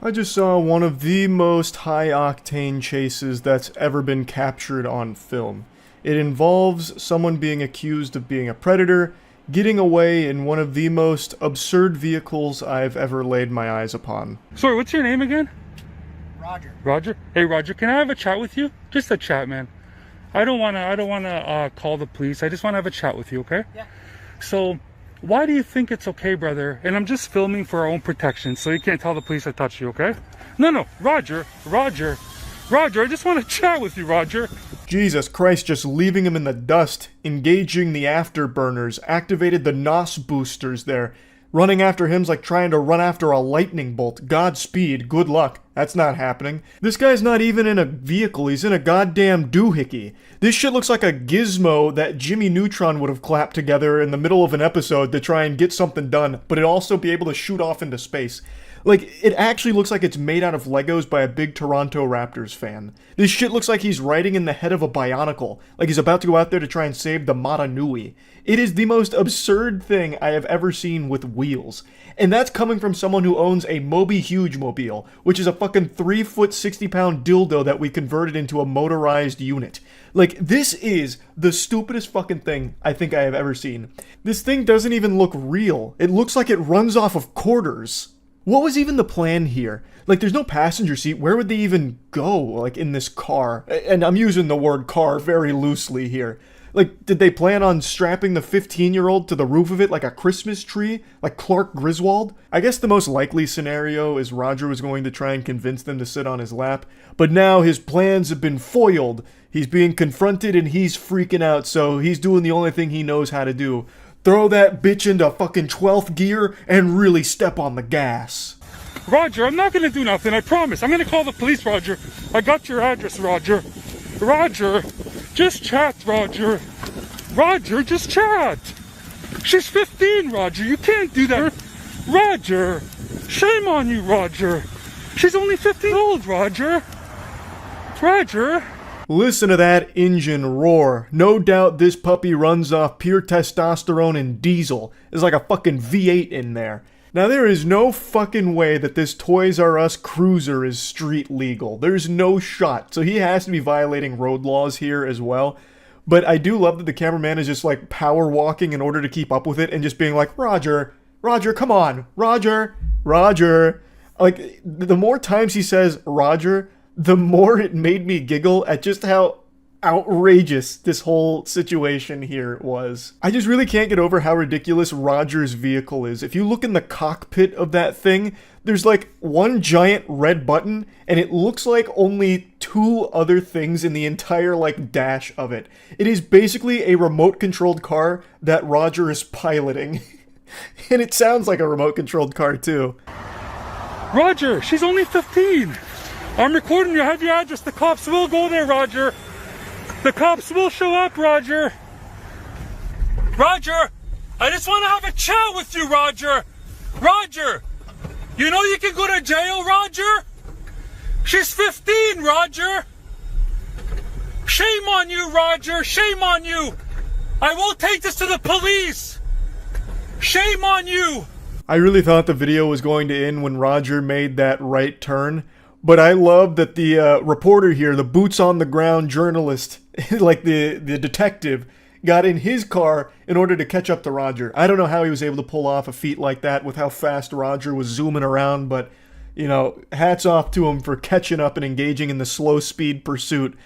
I just saw one of the most high-octane chases that's ever been captured on film. It involves someone being accused of being a predator, getting away in one of the most absurd vehicles I've ever laid my eyes upon. Sorry, what's your name again? Roger. Roger? Hey Roger, can I have a chat with you? Just a chat, man. I don't wanna call the police. I just wanna have a chat with you, okay? Yeah. So, why do you think it's okay, brother? And I'm just filming for our own protection, so you can't tell the police I touched you, okay? No, Roger, I just want to chat with you, Roger. Jesus Christ, just leaving him in the dust, engaging the afterburners, activated the NOS boosters there. Running after him's like trying to run after a lightning bolt. Godspeed, good luck. That's not happening. This guy's not even in a vehicle, he's in a goddamn doohickey. This shit looks like a gizmo that Jimmy Neutron would have clapped together in the middle of an episode to try and get something done, but it'd also be able to shoot off into space. Like, it actually looks like it's made out of Legos by a big Toronto Raptors fan. This shit looks like he's riding in the head of a Bionicle, like he's about to go out there to try and save the Mata Nui. It is the most absurd thing I have ever seen with wheels. And that's coming from someone who owns a Moby Huge mobile, which is a fucking 3-foot 60-pound dildo that we converted into a motorized unit. Like, this is the stupidest fucking thing I think I have ever seen. This thing doesn't even look real. It looks like it runs off of quarters. What was even the plan here? Like, there's no passenger seat. Where would they even go, like, in this car? And I'm using the word car very loosely here. Like, did they plan on strapping the 15-year-old to the roof of it like a Christmas tree? Like Clark Griswold? I guess the most likely scenario is Roger was going to try and convince them to sit on his lap. But now his plans have been foiled. He's being confronted and he's freaking out, so he's doing the only thing he knows how to do. Throw that bitch into fucking 12th gear and really step on the gas. Roger, I'm not gonna do nothing, I promise. I'm gonna call the police, Roger. I got your address, Roger. Roger, just chat, Roger. Roger, just chat. She's 15, Roger. You can't do that. Roger, shame on you, Roger. She's only 15 old, Roger. Roger. Listen to that engine roar. No doubt this puppy runs off pure testosterone and diesel. There's like a fucking V8 in there. Now there is no fucking way that this Toys R Us cruiser is street legal. There's no shot. So he has to be violating road laws here as well. But I do love that the cameraman is just like power walking in order to keep up with it and just being like, Roger, come on, Roger. Like, the more times he says Roger, the more it made me giggle at just how outrageous this whole situation here was. I just really can't get over how ridiculous Roger's vehicle is. If you look in the cockpit of that thing, there's like one giant red button, and it looks like only two other things in the entire like dash of it. It is basically a remote-controlled car that Roger is piloting. And it sounds like a remote-controlled car too. Roger, she's only 15. I'm recording you. I have your address. The cops will go there, Roger. The cops will show up, Roger. Roger, I just want to have a chat with you, Roger. Roger, you know you can go to jail, Roger? She's 15, Roger. Shame on you, Roger. Shame on you. I will take this to the police. Shame on you. I really thought the video was going to end when Roger made that right turn. But I love that the reporter here, the boots-on-the-ground journalist, like the detective, got in his car in order to catch up to Roger. I don't know how he was able to pull off a feat like that with how fast Roger was zooming around, but, you know, hats off to him for catching up and engaging in the slow-speed pursuit.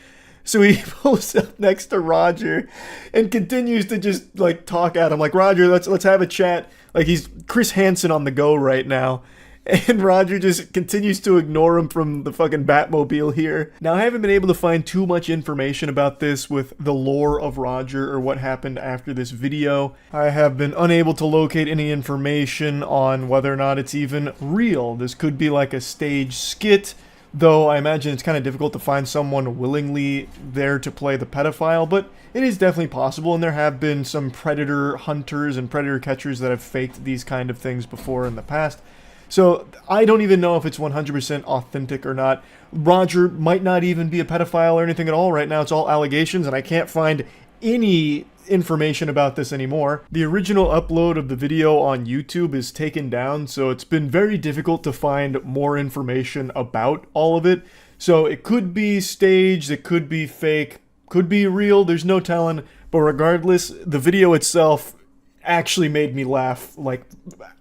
So he pulls up next to Roger and continues to just, like, talk at him. Like, Roger, let's have a chat. Like, he's Chris Hansen on the go right now. And Roger just continues to ignore him from the fucking Batmobile here. Now, I haven't been able to find too much information about this with the lore of Roger or what happened after this video. I have been unable to locate any information on whether or not it's even real. This could be like a stage skit, though I imagine it's kind of difficult to find someone willingly there to play the pedophile, but it is definitely possible, and there have been some predator hunters and predator catchers that have faked these kind of things before in the past. So I don't even know if it's 100% authentic or not. Roger might not even be a pedophile or anything at all right now. It's all allegations, and I can't find any information about this anymore. The original upload of the video on YouTube is taken down, so it's been very difficult to find more information about all of it. So it could be staged, it could be fake, could be real, there's no telling. But regardless, the video itself actually made me laugh, like,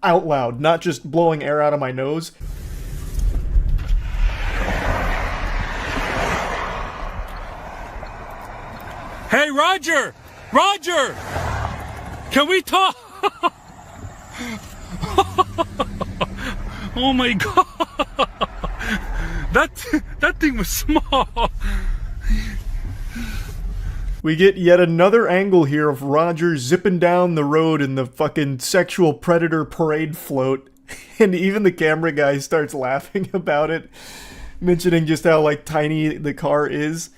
out loud, not just blowing air out of my nose. Hey, Roger! Roger! Can we talk? Oh my god! That thing was small! We get yet another angle here of Roger zipping down the road in the fucking sexual predator parade float. And even the camera guy starts laughing about it, mentioning just how, like, tiny the car is.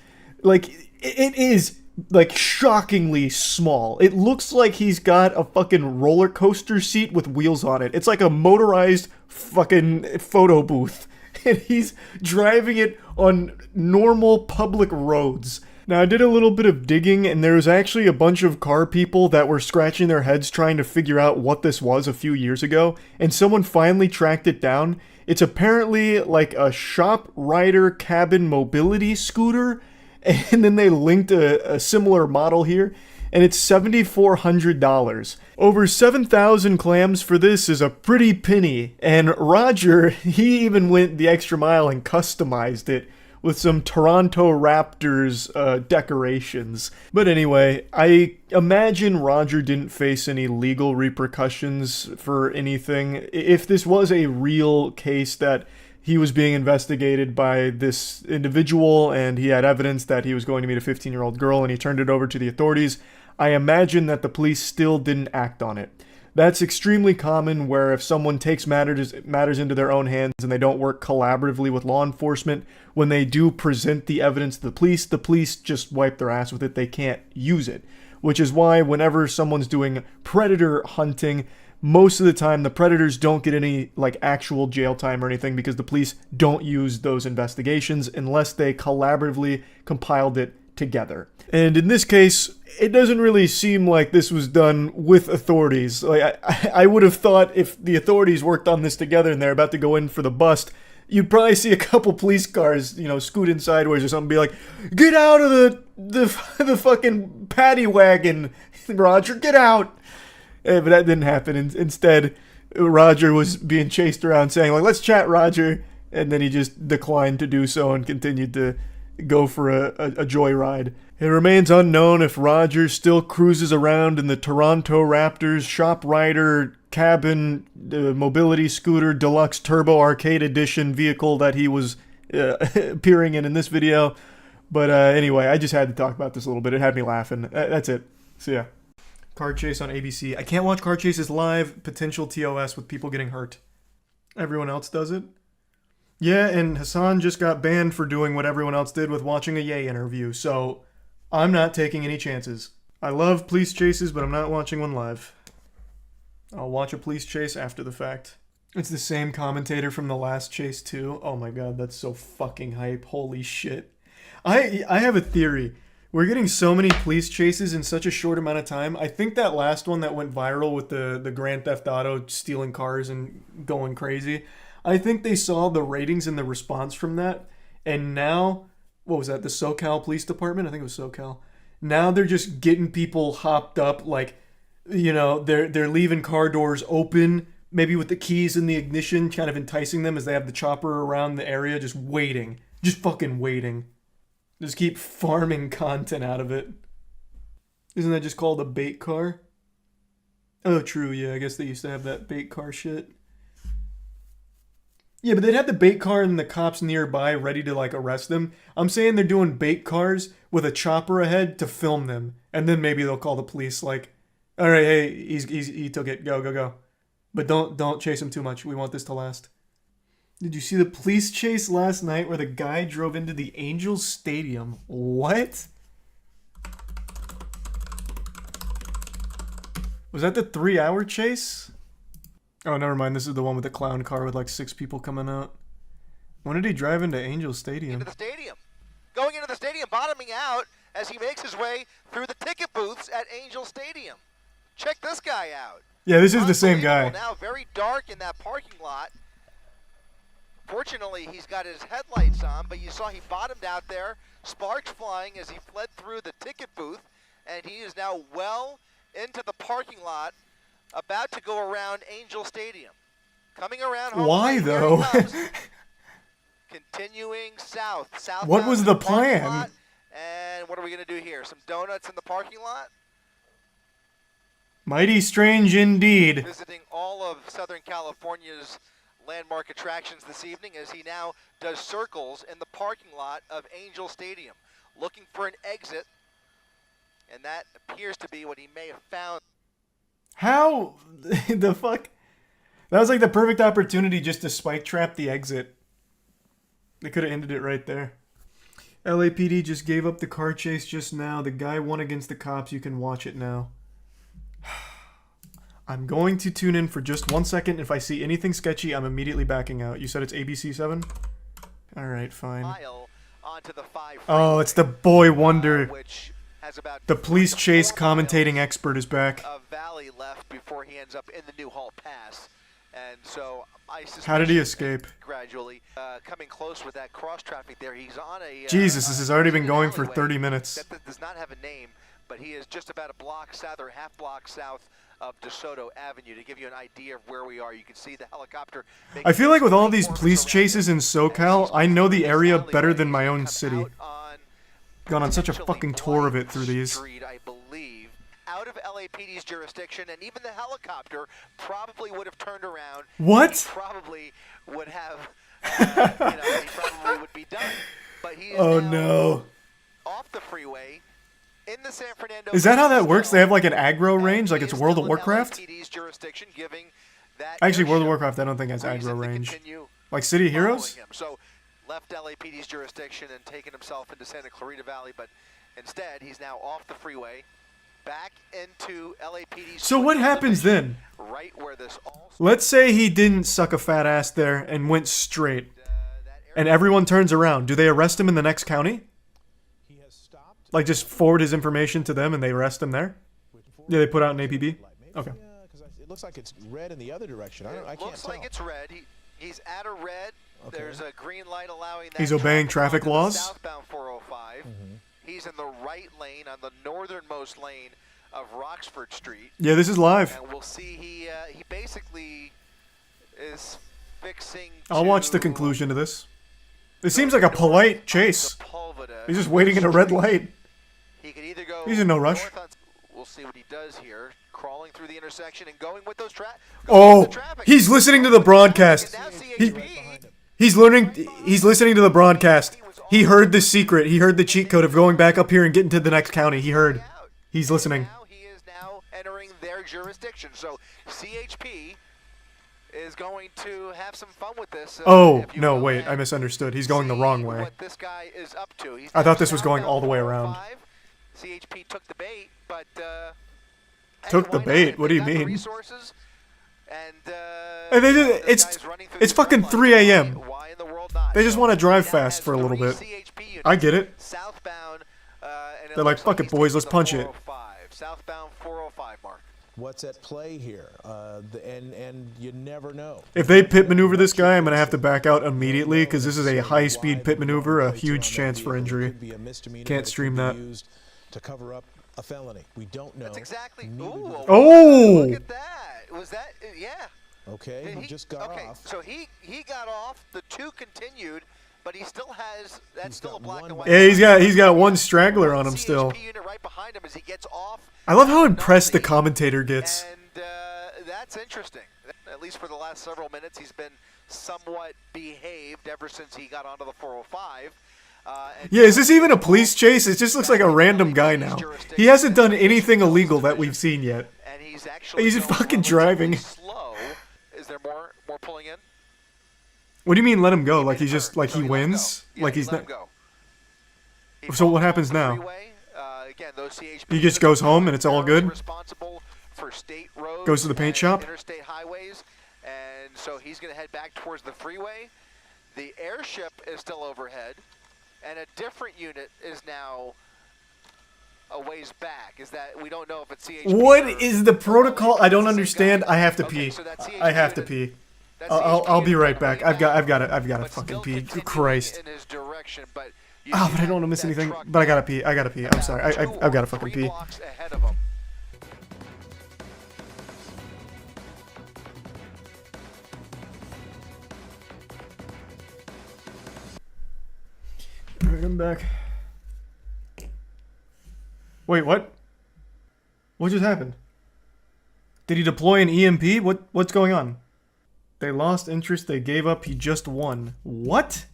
Like, it is, like, shockingly small. It looks like he's got a fucking roller coaster seat with wheels on it. It's like a motorized fucking photo booth. And he's driving it on normal public roads. Now, I did a little bit of digging, and there was actually a bunch of car people that were scratching their heads trying to figure out what this was a few years ago, and someone finally tracked it down. It's apparently like a shop rider cabin mobility scooter, and then they linked a similar model here, and it's $7,400. Over 7,000 clams for this is a pretty penny, and Roger, he even went the extra mile and customized it with some Toronto Raptors decorations. But anyway, I imagine Roger didn't face any legal repercussions for anything. If this was a real case that he was being investigated by this individual and he had evidence that he was going to meet a 15-year-old girl and he turned it over to the authorities, I imagine that the police still didn't act on it. That's extremely common, where if someone takes matters into their own hands and they don't work collaboratively with law enforcement, when they do present the evidence to the police just wipe their ass with it. They can't use it. Which is why whenever someone's doing predator hunting, most of the time the predators don't get any, like, actual jail time or anything, because the police don't use those investigations unless they collaboratively compiled it together. And in this case, it doesn't really seem like this was done with authorities. Like, I would have thought if the authorities worked on this together and they're about to go in for the bust, you'd probably see a couple police cars, you know, scoot in sideways or something, be like, "Get out of the fucking paddy wagon, Roger, get out!" But that didn't happen. Instead, Roger was being chased around saying, like, "Let's chat, Roger," and then he just declined to do so and continued to go for a joyride. It remains unknown if Roger still cruises around in the Toronto Raptors Shop Rider cabin mobility scooter deluxe turbo arcade edition vehicle that he was appearing in this video. But anyway, I just had to talk about this a little bit. It had me laughing. That's it. So yeah. Car chase on ABC. I can't watch car chases live. Potential TOS with people getting hurt. Everyone else does it. Yeah, and Hassan just got banned for doing what everyone else did with watching a Ye interview, so I'm not taking any chances. I love police chases, but I'm not watching one live. I'll watch a police chase after the fact. It's the same commentator from the last chase too. Oh my god, that's so fucking hype. Holy shit. I have a theory. We're getting so many police chases in such a short amount of time. I think that last one that went viral with the Grand Theft Auto stealing cars and going crazy, I think they saw the ratings and the response from that, and now, what was that, the SoCal Police Department? I think it was SoCal. Now they're just getting people hopped up, like, you know, they're leaving car doors open, maybe with the keys in the ignition, kind of enticing them as they have the chopper around the area, just waiting. Just fucking waiting. Just keep farming content out of it. Isn't that just called a bait car? Oh, true, yeah, I guess they used to have that bait car shit. Yeah, but they'd have the bait car and the cops nearby ready to, like, arrest them. I'm saying they're doing bait cars with a chopper ahead to film them. And then maybe they'll call the police, like, "All right, hey, he took it. Go. But don't chase him too much. We want this to last." Did you see the police chase last night where the guy drove into the Angels Stadium? What? Was that the 3-hour chase? Oh, never mind. This is the one with the clown car with like 6 people coming out. When did he drive into Angel Stadium? Into the stadium. Going into the stadium, bottoming out. as he makes his way through the ticket booths at Angel Stadium. Check this guy out. Yeah, this is the same guy. Unbelievable. Now very dark in that parking lot. Fortunately, he's got his headlights on, but you saw he bottomed out there, sparks flying as he fled through the ticket booth, and he is now well into the parking lot, about to go around Angel Stadium. Coming around home. Why, though? Continuing south. What was the parking plan? lot. And what are we going to do here? Some donuts in the parking lot? Mighty strange indeed. Visiting all of Southern California's landmark attractions this evening as he now does circles in the parking lot of Angel Stadium, looking for an exit, and that appears to be what he may have found. How the fuck? That was like the perfect opportunity just to spike trap the exit. They could have ended it right there. LAPD just gave up the car chase just now. The guy won against the cops. You can watch it now. I'm going to tune in for just 1 second. If I see anything sketchy, I'm immediately backing out. You said it's ABC 7? Alright, fine. Oh, it's the boy wonder. The police chase commentating expert is back. Valley left before he ends up in the New Hall Pass. And so I How did he escape? Gradually coming close with that cross traffic there. He's on a Jesus, this has already been going for 30 minutes. That does not have a name, but he is just about a block south or half block south of DeSoto Avenue. To give you an idea of where we are, you can see the helicopter. I feel like with all these police chases in SoCal, I know the area better than my own city. Gone on such a fucking tour of it through these. I believe, out of LAPD's jurisdiction, and even the helicopter probably would have turned around. What? He probably would have, he probably would be done. But he is no. Off the freeway. In the San Fernando. Is that how that works? They have like an aggro range, like it's World of Warcraft? Actually, World of Warcraft I don't think has aggro range. Like City Heroes? So left LAPD's jurisdiction and taken himself into Santa Clarita Valley, but instead he's now off the freeway, back into LAPD's. So what happens then? Right where this all. Let's say he didn't suck a fat ass there and went straight, and everyone turns around. Do they arrest him in the next county? Like, just forward his information to them and they arrest him there? Yeah, they put out an APB? Okay. It looks like it's red in the other direction. I can't tell. Looks like it's red. He's at a red. Okay. There's a green light allowing that. He's obeying traffic laws? Southbound 405. He's in the right lane on the northernmost lane of Roxford Street. Yeah, this is live. And we'll see he basically is fixing. I'll watch the conclusion to this. It seems like a polite chase. He's just waiting in a red light. He could either go. He's in no rush. We'll see what he does here. Crawling through the intersection and going with those he's listening to the broadcast. He's listening to the broadcast. He heard the secret. He heard the cheat code of going back up here and getting to the next county. He heard. He's listening. Now he is now entering their jurisdiction. So CHP is going to have some fun with this. Oh, no, wait, I misunderstood. He's going the wrong way. What this guy is up to. I thought this was going all the way around. CHP took the bait, but took the bait? What do you mean? Resources, and it's fucking 3 a.m. They just want to drive fast for a little bit. I get it. They're like, fuck it, boys, let's punch it. Southbound 405, Mark. What's at play here? And you never know. If they pit maneuver this guy, I'm going to have to back out immediately because this is a high-speed pit maneuver, a huge chance for injury. Can't stream that. To cover up a felony. We don't know. That's exactly. Oh! Look at that. Was that? Yeah. Okay, he just got off. So he got off. The two continued, but he still has. That's still a black and white. Yeah, he's got one straggler on him still. Right behind him as he gets off. I love how impressed the commentator gets. And that's interesting. At least for the last several minutes, he's been somewhat behaved ever since he got onto the 405. Yeah, is this even a police chase? It just looks like a random guy now. He hasn't done anything illegal that we've seen yet. He's just fucking driving. Slow. Is there more pulling in? What do you mean let him go? Like he's just like he wins? Like he's not. So what happens now? He just goes home and it's all good? Goes to the paint shop? Interstate highways, and so he's going to head back towards the freeway. The airship is still overhead, and a different unit is now a ways back. Is that we don't know if it's CHP. What is the protocol? I don't understand. I have to pee. I have to pee. I'll be right back. I've got to fucking pee. Christ. Oh, but I don't want to miss anything. But I gotta pee. I'm sorry. I've got to fucking pee. Alright, I'm back. Wait, what? What just happened? Did he deploy an EMP? What's going on? They lost interest, they gave up, he just won. What?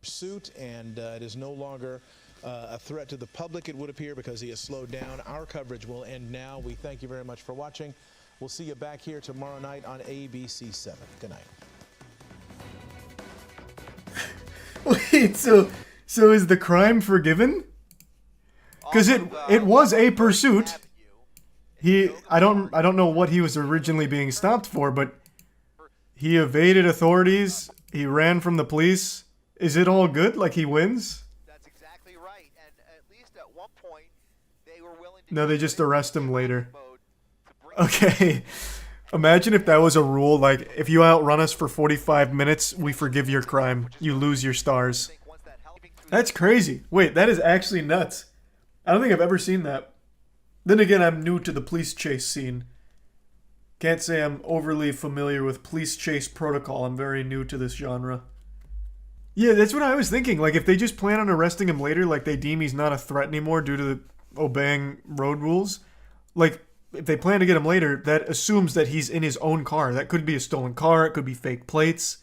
Pursuit, and it is no longer a threat to the public, it would appear, because he has slowed down. Our coverage will end now. We thank you very much for watching. We'll see you back here tomorrow night on ABC 7. Good night. Wait, so is the crime forgiven? Because it was a pursuit. I don't know what he was originally being stopped for, but he evaded authorities. He ran from the police. Is it all good? Like he wins? That's exactly right. And at least at one point, they were willing to. No, they just arrest him later. Okay. Imagine if that was a rule, like, if you outrun us for 45 minutes, we forgive your crime. You lose your stars. That's crazy. Wait, that is actually nuts. I don't think I've ever seen that. Then again, I'm new to the police chase scene. Can't say I'm overly familiar with police chase protocol. I'm very new to this genre. Yeah, that's what I was thinking. Like, if they just plan on arresting him later, like they deem he's not a threat anymore due to obeying road rules, like, if they plan to get him later, that assumes that he's in his own car. That could be a stolen car. It could be fake plates.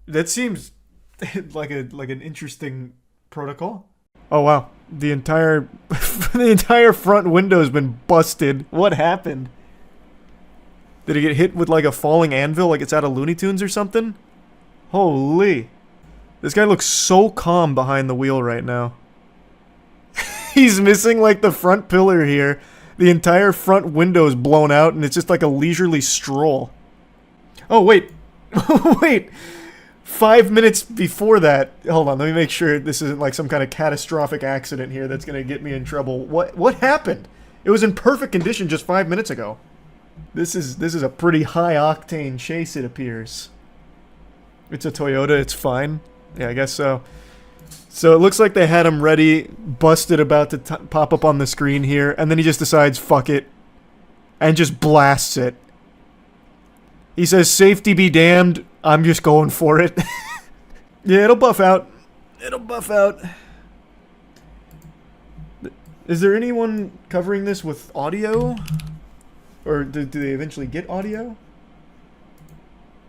That seems like an interesting protocol. Oh wow, the entire front window's been busted. What happened? Did he get hit with like a falling anvil, like it's out of Looney Tunes or something? Holy! This guy looks so calm behind the wheel right now. He's missing like the front pillar here. The entire front window is blown out, and it's just like a leisurely stroll. Oh, wait. Wait. 5 minutes before that... Hold on, let me make sure this isn't like some kind of catastrophic accident here that's going to get me in trouble. What happened? It was in perfect condition just 5 minutes ago. This is a pretty high-octane chase, it appears. It's a Toyota, it's fine. Yeah, I guess so. So it looks like they had him ready, busted, about to pop up on the screen here, and then he just decides, fuck it, and just blasts it. He says, safety be damned, I'm just going for it. Yeah, it'll buff out. It'll buff out. Is there anyone covering this with audio? Or do they eventually get audio?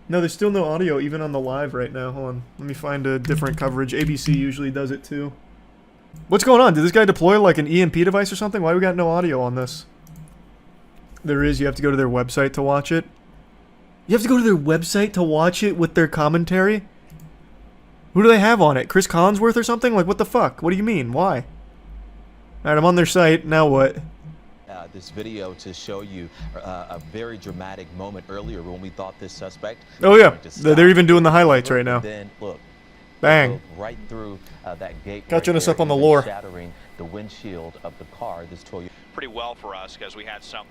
No, there's still no audio even on the live right now. Hold on. Let me find a different coverage. ABC usually does it too. What's going on? Did this guy deploy like an EMP device or something? Why we got no audio on this? There is. You have to go to their website to watch it. You have to go to their website to watch it with their commentary? Who do they have on it? Chris Collinsworth or something? Like, what the fuck? What do you mean? Why? Alright, I'm on their site. Now what? This video to show you a very dramatic moment earlier when we thought this suspect. Oh yeah, they're even doing the highlights right now. Then look, bang, right through that gate. Catching right us there, up on the even lore. Shattering the windshield of the car. This Toyota. Pretty well for us because we had some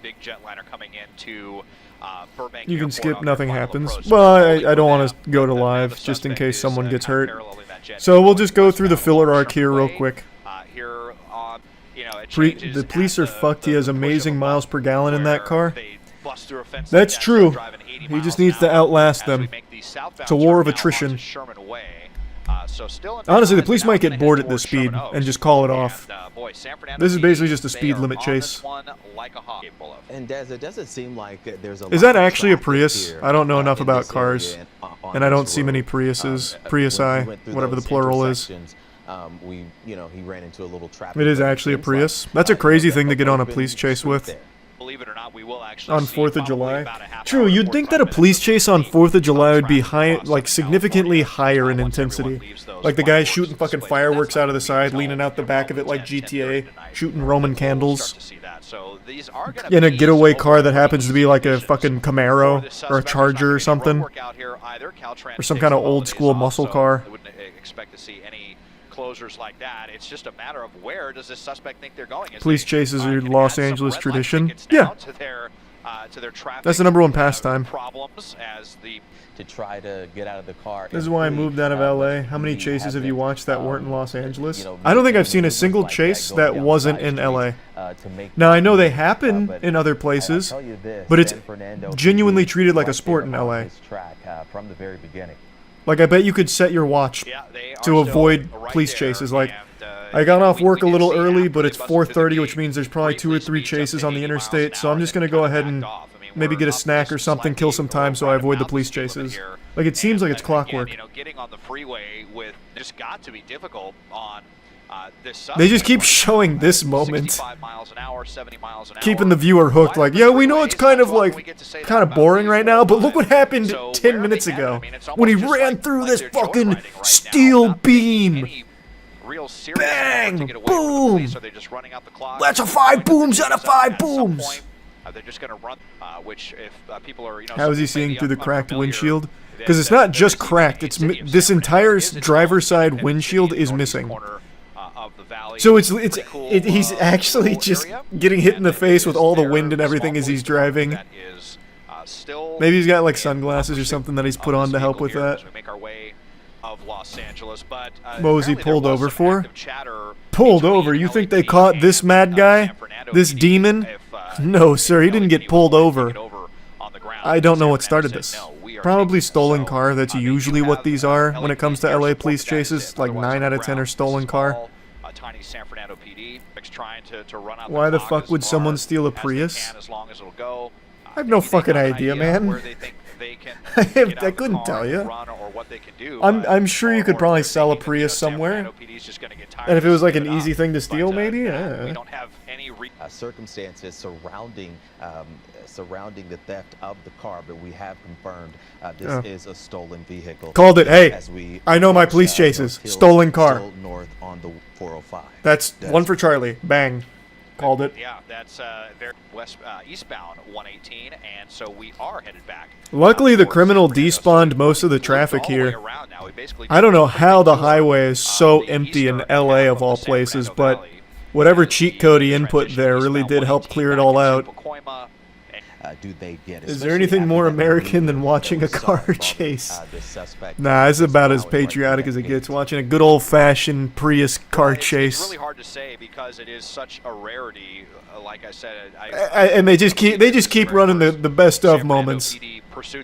big jetliner coming into Burbank. You can Airport skip, on nothing their final happens. approach. Well, I don't want to go to live just in case someone gets hurt. So we'll just go through the filler arc here real quick. Here on, you know, The police are fucked. He has amazing miles per gallon in that car. That's true. He just needs to outlast them. It's a war of attrition. Honestly, the police might get bored at this speed and just call it off. This is basically just a speed limit chase. And Des, it doesn't seem like there's a. Is that actually a Prius? I don't know enough about cars, and I don't see many Priuses. Priusi, whatever the plural is. He ran into a little traffic. It is actually a Prius. That's a crazy thing to get on a police chase with. Believe it or not, we will actually on 4th of July. True, you'd think that a police chase on 4th of July would be high, like significantly higher in intensity. Like the guy shooting fucking fireworks out of the side, leaning out the back of it like GTA, shooting Roman candles. so these are going In to a be getaway some car that overall happens to be like a conditions fucking for Camaro this or a suspect. There's not Charger gonna or be something. road work out here either. Caltrans Or some takes kind of the old holidays school off, muscle so car. I wouldn't expect to see any closures like that. It's just a matter of where does this suspect think they're going. As Police they, chases are can Los add some Angeles red light tradition. tickets now Yeah. to their traffic That's the #1 pastime. problems as the to try to get out of the car. This is and why I flee, moved out of but LA. How many we chases have you watched that weren't in haven't, Los Angeles? you know, I don't think I've making seen a maneuvers single like chase going that down wasn't side in streets, LA. to make Now I know they things, happen but in other I'll places, tell you this, but it's San Fernando genuinely PD treated like a right sport there in on LA. this track, from the very beginning. Like I bet you could set your watch Yeah, they are to still avoid right police there, chases. Like and, I got off we work a did little see early, after but they it's busted through the 4:30, which gate, means there's probably 2 or 3 briefly speeds up chases to on the 80 miles interstate. an So I'm hour, just then gonna go kinda ahead and backed off. I mean, maybe we're get a up snack or just something, kill some slightly time, so I avoid the around police speed limit chases. here. Like it seems And, like it's again, clockwork. you know, getting on the freeway with just got to be difficult on this They just suspect keep right showing now. this moment, 65 miles an hour, 70 miles an keeping hour. the viewer hooked. Why Like, the yeah, we know it's freeways? kind of Not too often we like get to say that kind of about boring these right now, but look what guys. happened So 10 where are minutes they headed? ago I mean, it's when he almost just ran like- through like this they're fucking joyriding right now steel without taking beam. any real serious Bang! effort to get away from the Boom! police. Are they just running out the clock? That's a Are they 5 going to booms take out of this up 5 at some booms. point? They're just going to run, which if people are, you know, How is he maybe seeing through the cracked unfamiliar, windshield? that- Because it's that not just the cracked. It's city of this San entire Fernando is its driver's own side independent windshield city in is the missing. northeast corner, of the valley. So it's Pretty cool, he's actually little just area. getting hit in the And face it with is all the their wind and small everything as police he's department driving. that is, still Maybe he's got like in sunglasses or pursuit something that he's put of on this to help vehicle with here that. as we make our way of Los Angeles, but What was he apparently there pulled was over some for? active chatter Pulled between over? You think they LAPD caught this and, mad guy? San Fernando This PD demon? if, No, if sir, he didn't LAPD get pulled was going to over. take it over on the ground. I don't know San what started Fernando this. said, "No, we are Probably taking it." stolen So, car. That's they do usually what have, these are when it comes to LAPD LA air police support, that is chases. it. Like Otherwise, 9 on out the of 10 are ground, stolen this is car. all, tiny San Fernando PD trying to run out Why the clock fuck as would far someone steal a as they Prius? can, as long as it'll go. I have no Maybe they fucking have an idea, man. where they think they can I get out I of the couldn't car tell and you. run or what they can do, I'm sure you could or probably they're sell a thinking that, Prius San somewhere. Fernando PD is just gonna get tired And if of it was like splitting an it easy up. thing to steal, But, maybe? we Yeah. don't have any Circumstances surrounding the theft of the car, but we have confirmed this Oh. is a stolen vehicle. Called it. Hey, As we I know my approach, police North chases. Hills, Stolen car. still north on the 405. That's one for Charlie. Bang. Called it. Yeah, that's very eastbound 118, and so we are headed back. Luckily, the towards criminal San Fernando. despawned So most of the we moved traffic all the way here. around now. We basically I don't know did a how the tour highway is of so the empty in eastern LA half of all the San places, Fernando but Valley. whatever As cheat we code he input transition there really eastbound did help 118 clear it back all into out. Pacoima, and Do they get? Is there especially anything after more that American than maneuver watching that a we saw car involving, chase? the suspect Nah, it's about as plowing right through patriotic that as it gate. gets, watching a good old-fashioned Prius car It's chase. really hard to say because it is such a rarity. Like I said, And they just keep running the best of moments.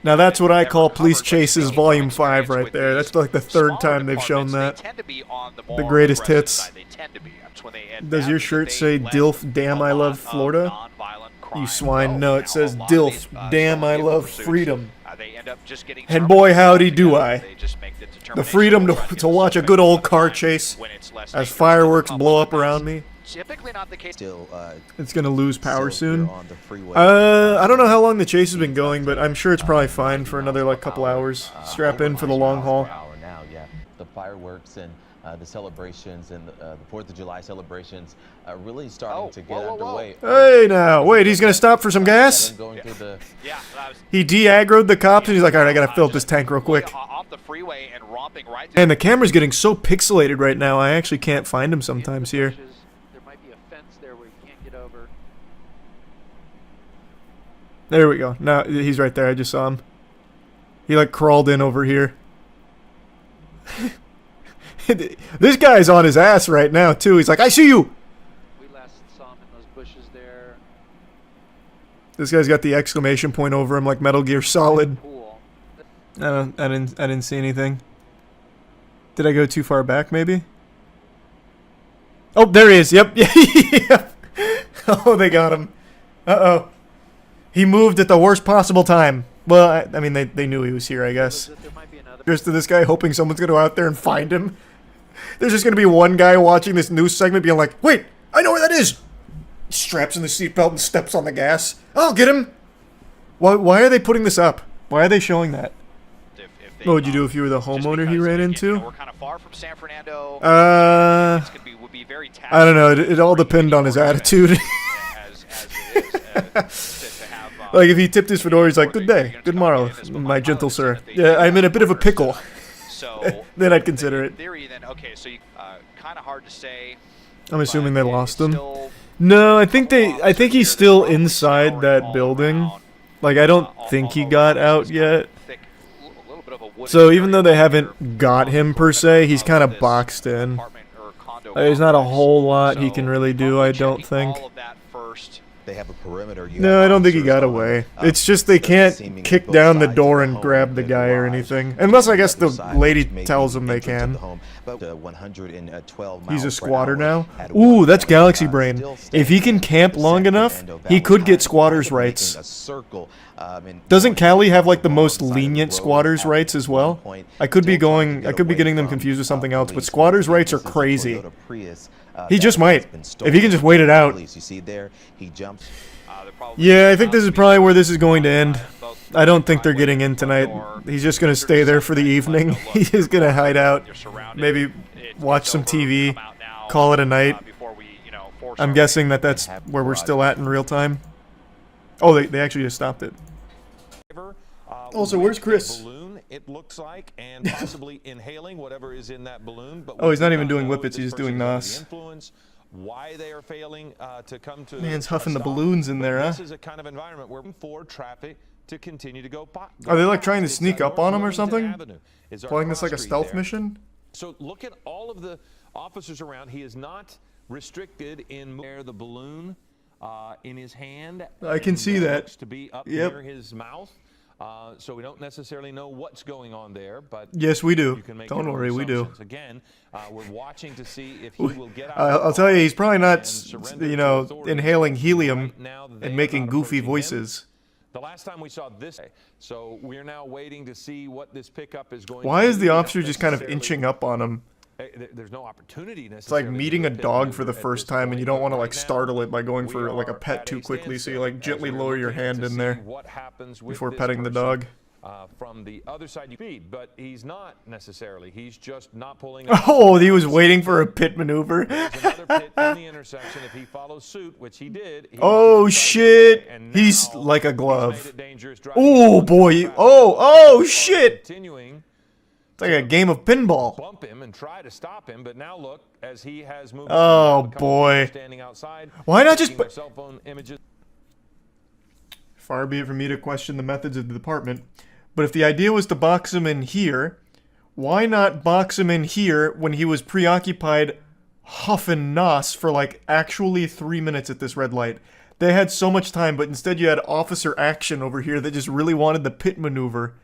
Now that's what I call Police Chases Volume 5 right there. That's like the third time they've shown that. The greatest hits. Does your shirt say DILF Damn I Love Florida? You swine. No, it says DILF Damn I Love Freedom. And boy howdy do I. The freedom to watch a good old car chase as fireworks blow up around me. Typically not the case. Still, It's gonna lose power still here soon. on the freeway. I don't know how long the chase has been going, but I'm sure it's probably fine for another like couple hours. Strap in for the long haul. Now, yeah. The fireworks and the celebrations and the 4th of July celebrations are really starting to get underway. Hey now, wait, he's gonna stop for some gas? Going through the Yeah, I was He de-aggroed the cops and he's like, alright, I gotta fill up this tank real quick. off the freeway and romping right through And the camera's getting so pixelated right now, I actually can't find him sometimes here. There might be a fence there where you can't get over. There we go. Now he's right there. I just saw him. He like crawled in over here. This guy's on his ass right now too. He's like, I see you. We last saw him in those bushes there. This guy's got the exclamation point over him like Metal Gear Solid. Pool. I didn't see anything. Did I go too far back maybe? Oh, there he is. Yep. Yep. Oh, they got him. Uh-oh. He moved at the worst possible time. Well, I mean, they knew he was here, I guess. There might be another. Just to this guy hoping someone's going to go out there and find him. There's just going to be one guy watching this news segment being like, wait, I know where that is. Straps in the seatbelt and steps on the gas. I'll get him. Why are they putting this up? Why are they showing that? What would you do if you were the homeowner he ran into? We're kind of far from San Fernando. Would be very I don't know. It all depended on his attitude. have, Like if he tipped his fedora, he's like, "Good day, good morrow, my gentle sir. Yeah, I'm in a bit of a pickle." So Then I'd consider in it. theory, then okay, so you kind of hard to say. I'm assuming they but lost it's him. still No, I a think couple I think officers he's here still that are inside showering that all building. around, Like I don't think he got out yet. So even though they haven't got him per se, he's kind of boxed in. There's not a whole lot he can really do, I don't think. They have a perimeter. You No, have I don't think he officers got on, away. It's just they can't seemingly kick both down the sides door of and home grab the and guy or garage. anything. Unless I guess the other side, lady which may tells be him they entrance of can. the home. But, 112 He's a miles per squatter hour now. at Ooh, that's 125, Galaxy Brain. still If he staying can camp in long the enough, Sacramento he Valley, could get kind squatters' of making rights. a circle, and Doesn't going Cali have down like the wrong most side of the lenient road, squatters' having rights as at one well? point I could be still trying to going, get I could be away getting them from, confused with something else, but police. squatters' We rights are think this is a crazy. Toyota Prius, He that just has might. been If he stolen can just wait it by out. police. You see there, he jumps. Yeah, I think this is probably where this is going to end. I don't think they're getting in tonight. He's just going to stay there for the evening. He's just going to hide out, maybe watch some TV, call it a night. I'm guessing that that's where we're still at in real time. Oh, they actually just stopped it. Also, where's Chris? Balloon, it looks like, and possibly inhaling whatever is in that balloon. But Oh, he's not even do doing know whippets, if he's this doing person is under NOS. the influence, why they are failing to come to Man's a huffing the stop. balloons in But there, huh? This is a kind of environment where for traffic to continue to go. Are they like trying to It's sneak up North on him or Wilmington something? Avenue is our Playing this like a cross street stealth there. mission? So look at all of the officers around. He is not restricted in where the balloon in his hand. I can see and that. looks to be up Yep. near his mouth. So we don't necessarily know what's going on there, but Yes, we do. you can make Don't your own worry, we do. assumptions. Again, we're watching to see if he will get out. I'll tell you, he's probably not, and surrender you to know, authorities. inhaling helium Right now, they and are making not goofy approaching him. voices. The last time we saw this, so we're now waiting to see what this pickup is going. Why to is do. the We don't officer just kind of necessarily- inching up on him? There's no opportunity necessarily. It's like meeting a dog for the first time and you don't want to like start startle it by going for like a pet too quickly, so you like gently lower your hand in there before petting the dog. From the other side, you feed, but he's not necessarily. He's just not pulling. Oh, he was waiting for a pit maneuver. There's another pit in the intersection. If he follows suit, which he did. Oh shit! He's like a glove. Oh boy! Oh shit! Continuing. It's like a game of pinball. Bump him and try to stop him, but now look as he has moved. Oh, a couple boy. people standing outside, Why not just taking their cell phone images? Far be it from me to question the methods of the department, but if the idea was to box him in here, why not box him in here when he was preoccupied huffing NOS for like actually 3 minutes at this red light? They had so much time, but instead you had officer action over here that just really wanted the pit maneuver.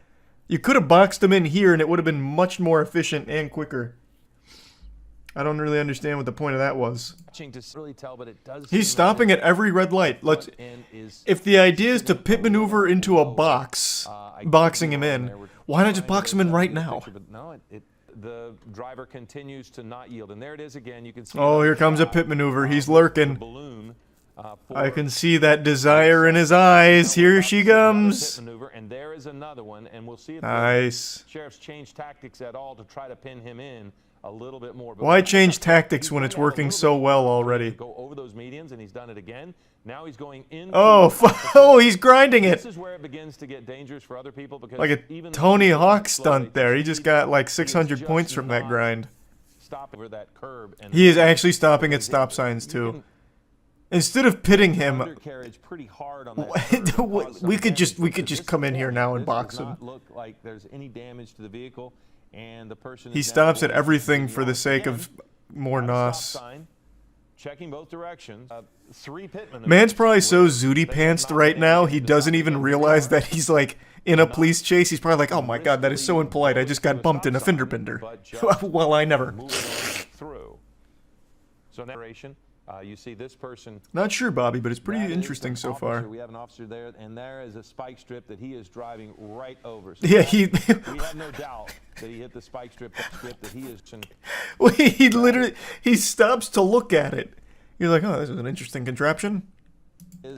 You could have boxed him in here and it would have been much more efficient and quicker. I don't really understand what the point of that was. He's stopping at every red light. If the idea is to pit maneuver into a box, boxing him in, why not just box him in right now? The driver continues to not yield, and there it is again. You can see. Oh, here comes a pit maneuver. He's lurking. I can see that desire in his eyes. Here she comes. And there is another one, and we'll see if Nice. the sheriff's changed tactics at all to try to pin him in a little bit more. Why change tactics when it's working so well already? Go over those medians, and he's done it again. Now he's going in. Oh, he's grinding it. This is where it begins to get dangerous for other people because Like a even Tony Hawk stunt there. He just got like 600 points from that grind. Stop over that curb. And He is actually stopping at stop signs too. Instead of pitting him, pretty hard on that we could just come in here now and box him. Look like there's any damage to the vehicle, and the person. He stops at everything for the sake of more NOS. Checking both directions. 3 pit maneuvers. Man's probably so zooty pantsed right now, he doesn't even realize that he's like in a police chase. He's probably like, oh my god, that is so impolite. I just got bumped in a fender bender. Well, I never. Through. So narration. You see this person. Not sure, Bobby, but it's pretty That is interesting an so officer. far. We have an officer there, and there is a spike strip that he is driving right over. So Yeah, we have no doubt that he hit the spike strip that he is. Well, he literally stops to look at it. You're like, oh, this is an interesting contraption,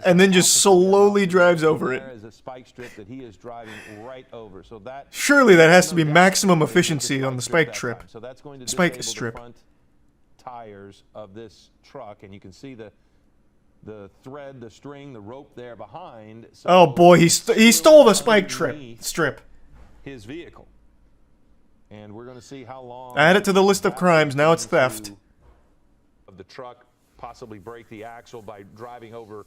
and then just slowly drives over it. There is a spike strip that he is driving right over. So that Surely that has to be maximum efficiency on the spike strip. So that's going to Spike disable strip. the front tires of this truck, and you can see the the thread, the string, the rope there behind. So Oh boy, he stole the spike underneath strip. his vehicle. And we're going to see how long. Add it to the list of crimes. Now it's theft. Of the truck, possibly break the axle by driving over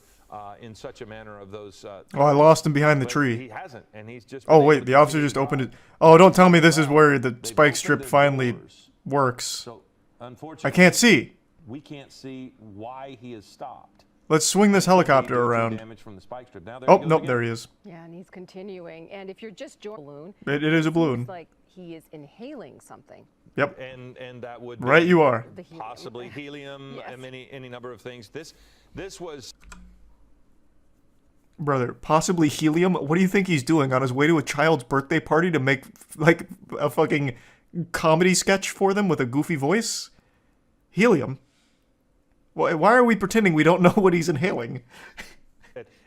in such a manner of those. Oh, I lost him behind the But tree. He hasn't, and he's just. Oh been wait, able the to officer continue just to opened it. drive. Oh, don't tell me this is where the They've spike opened strip their finally doors. works. So, unfortunately, I can't see. We can't see why he has stopped. Let's swing this helicopter Due to around. damage from the spike strip. Now there Oh, he goes nope, again. there he is. Yeah, and he's continuing. And if you're just joining the balloon, It is a balloon. seems like he is inhaling something. Yep. And that would Right be you are. The helium. possibly helium Yes. and any number of things. This was Brother, possibly helium? What do you think he's doing on his way to a child's birthday party to make, like, a fucking comedy sketch for them with a goofy voice? Helium? Why are we pretending we don't know what he's inhaling?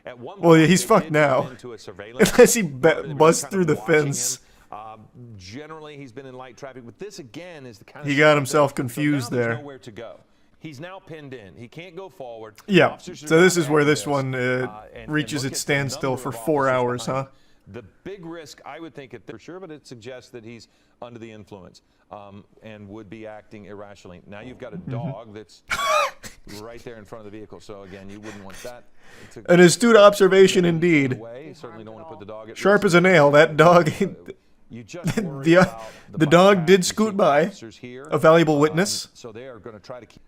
at one Well, point, he's they fucked did go now. into a surveillance Unless he where they were busts kind through of the watching fence. him. Generally, he's been in light traffic, but this again is the kind of He got stuff himself that- confused so now there's there. nowhere to go. He's now pinned in. He can't go forward. Yeah, Officers are so this not is where after this one and reaches look its at the standstill number for of 4 officers hours, behind huh? him. The big risk, I would think, for sure, but it suggests that he's under the influence and would be acting irrationally. Now you've got a dog that's right there in front of the vehicle. So again, you wouldn't want that. to An astute observation get indeed. away. You certainly don't want to put the dog at Sharp risk. as a nail, that dog... You just worry The about the bike dog path. did You see scoot by, officers here. a valuable witness. So they are going to try to keep.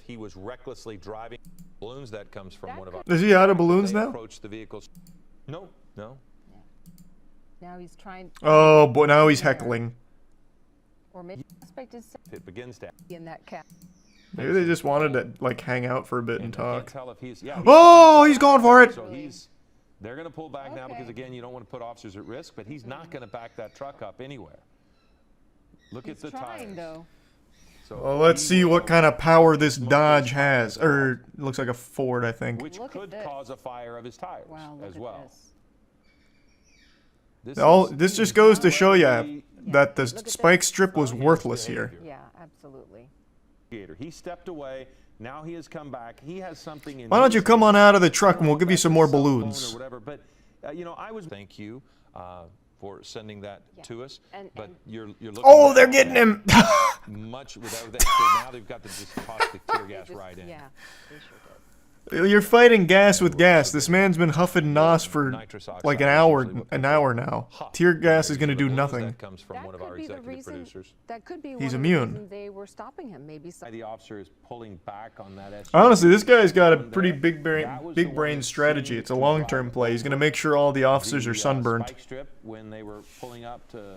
He was recklessly driving balloons. That comes from one of our. Is he out of balloons They now? approached the vehicles. No. Now he's trying. Oh boy, now he's heckling. Or maybe the suspect is It begins to. in that cat. Maybe they just wanted to, like, hang out for a bit and I can't talk. tell if he's. Yeah. Oh, he's going for it! So he's. They're going to pull back now because again, you don't want to put officers at risk. But he's not going to back that truck up anywhere. Look at He's the trying tires. though. So Well, let's he see will- what kind of power this Dodge has. Or, it looks like a Ford, I think. which Look at could this. cause a fire of his tires Wow, look as at well. this. This just goes to show you that the Look at spike this. strip was worthless here. Yeah, absolutely. He stepped away. Now he has come back. He has something in. Why don't his you come hand. on out of the truck and we'll give you That's some a more cell phone balloons? Or whatever. But I was. Thank you for sending that to us. But you're looking. Oh, at they're getting him! much without that. So now they've got to just toss the tear gas right in. Yeah, they sure did. You're fighting gas with gas. This man's been huffing NOS for Nitrous oxide like an is hour usually what they now. Hot. Tear gas is going to do Balloons, nothing. That comes from That one of could our be the executive reason. producers. That could be He's one immune. of the reasons they were stopping him. Maybe some. The officer is pulling back on that SUV. Honestly, this guy's got a pretty big That was the one brain that strategy. seemed It's a to long-term drive play. He's going to make sure all the officers are the, sunburned. Spike strip when they were pulling up to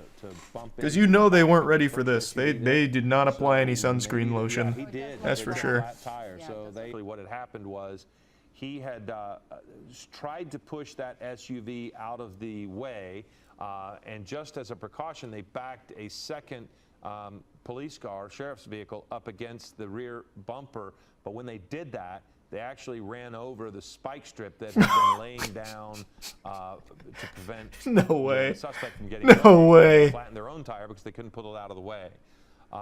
bump Because into you know they the weren't ready for first this. SUV They there. did not apply any So sunscreen maybe- lotion. Yeah, he did. That's He for did. sure. Flat tire. So what had happened was he had tried to push that SUV out of the way, and just as a precaution, they backed a second police car, sheriff's vehicle, up against the rear bumper. But when they did that, they actually ran over the spike strip that had been laying down to prevent No way. the suspect from getting No away. way. They flattened their own tire because they couldn't pull it out of the way. We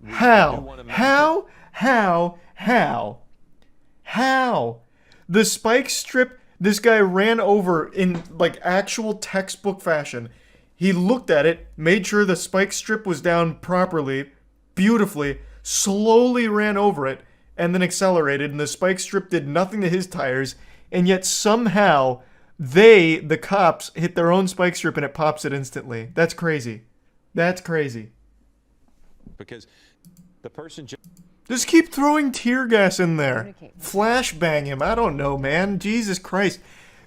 do How? wanna mention- How? The spike strip this guy ran over in like actual textbook fashion. He looked at it, made sure the spike strip was down properly, beautifully, slowly ran over it, and then accelerated, and the spike strip did nothing to his tires, and yet somehow the cops, hit their own spike strip and it pops it instantly. That's crazy. That's crazy. Because the person Just keep throwing tear gas in there. Flashbang him. I don't know, man. Jesus Christ.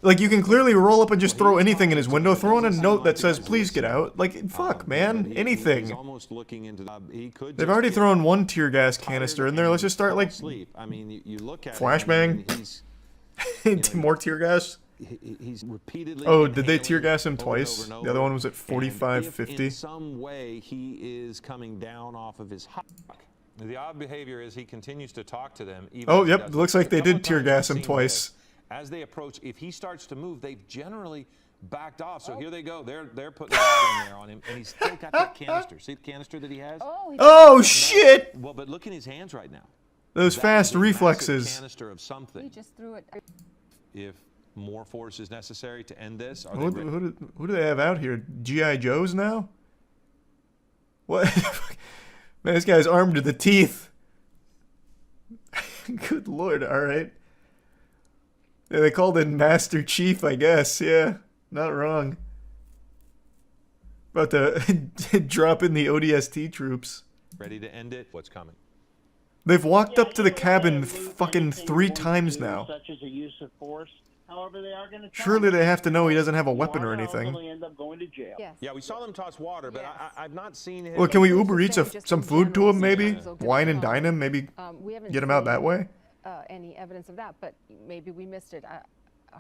Like, you can clearly roll up and just throw anything in his window. Throw in a note that says, please get out. Like, fuck, man. He's anything. almost looking into he could They've just already get thrown one tear gas canister in there. Let's just start, like, sleep. I mean, you look at flashbang. it, I mean, More tear gas. he's repeatedly. Oh, did they inhaling tear gas him over and twice? over and The other over. one was at And 45, if 50. in some way he is coming down off of his hot. The odd behavior is he continues to talk to them. Even Oh, as he yep. does Looks it. like they A couple did tear times gas we've him seen twice. this. As they approach, if he starts to move, they've generally backed off. So here they go. They're putting it out in there on him, and he's still got that canister. See the canister that he has? Oh, shit! Well, but look in his hands right now. Those That fast is a massive reflexes. Canister of something. He just threw it. If more force is necessary to end this, are Who, they ready? who do they have out here? G.I. Joes now? What? Man, this guy's armed to the teeth. Good lord, alright. Yeah, they called in Master Chief, I guess. Yeah, not wrong. About to drop in the ODST troops. Ready to end it? What's coming? They've walked up to the cabin fucking 3 times now. Such as a use of force. However, they are going to Surely they have to know he doesn't have a weapon or anything. End up going to jail. Yes. Yeah, we saw them toss water, but I've not seen him. Well, can we Uber Eats some food to him, maybe? Wine and dine him, maybe We haven't get him out that seen, way? Any evidence of that, but maybe we missed it.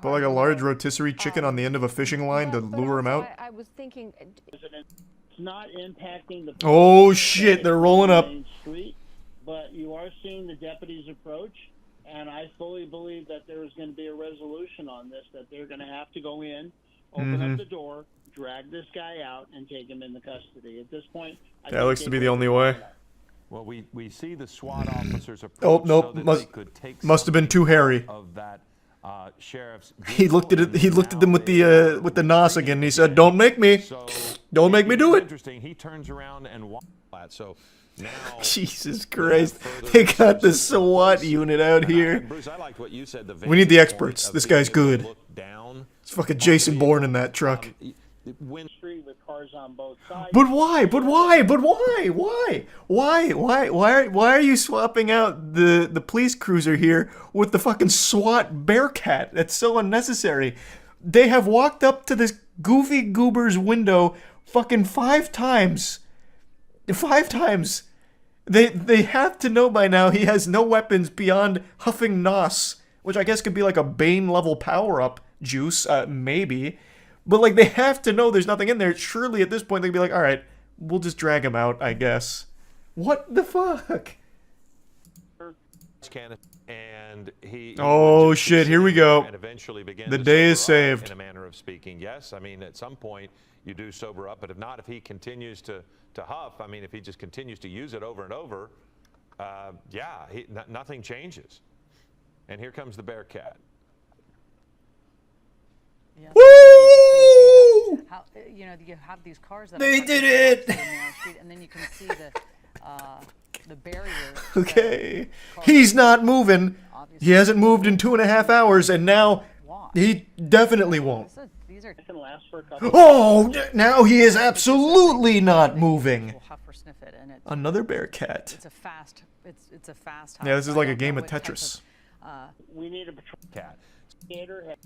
Put like a large rotisserie chicken on the end of a fishing line to lure him out? I was thinking, It's not impacting the. Oh shit, they're rolling up. Main Street, but you are seeing the deputies approach, and I fully believe that there is going to be a resolution on this. That they're going to have to go in, open up the door, drag this guy out, and take him into custody. At this point, That looks to be the only way. Well, we see the SWAT officers approach. Oh nope, so that must they could take have been too hairy. of that sheriff's. He looked at it. He looked at them with the nos again. And he said, "Don't make me, don't make me do it." Interesting. He turns around and walks flat. So now. Jesus Christ, they got the SWAT unit out here. Bruce, I liked what you said. We need the experts. This guy's good. Look down. It's fucking Jason Bourne in that truck. Street with cars on both sides. But why? But why? But why? Why are you swapping out the police cruiser here with the fucking SWAT Bearcat? That's so unnecessary. They have walked up to this goofy goober's window fucking 5 times. 5 times. They have to know by now he has no weapons beyond huffing nos, which I guess could be like a Bane level power-up juice, maybe. But, like, they have to know there's nothing in there. Surely, at this point, they'd be like, alright, we'll just drag him out, I guess. What the fuck? And he Oh, shit, here we go. And eventually begin The to day is sober up, saved. in a manner of speaking. Yes, I mean, at some point, you do sober up. But if not, if he continues to huff, I mean, if he just continues to use it over and over, yeah, nothing changes. And here comes the Bearcat. Yes. Woo! How, you know, you have these cars that They are did parked it! on the narrow street, and then you can see the barrier. Okay. He's not moving. He hasn't moved in 2.5 hours, and now he definitely won't. These are Can last for a couple. Oh, now he is absolutely not moving. will huff or sniff it, and Another Bearcat. it's a fast. It's a fast. Yeah, this is huff. like I a don't game know of what type Tetris. We need a patrol Cat. skater.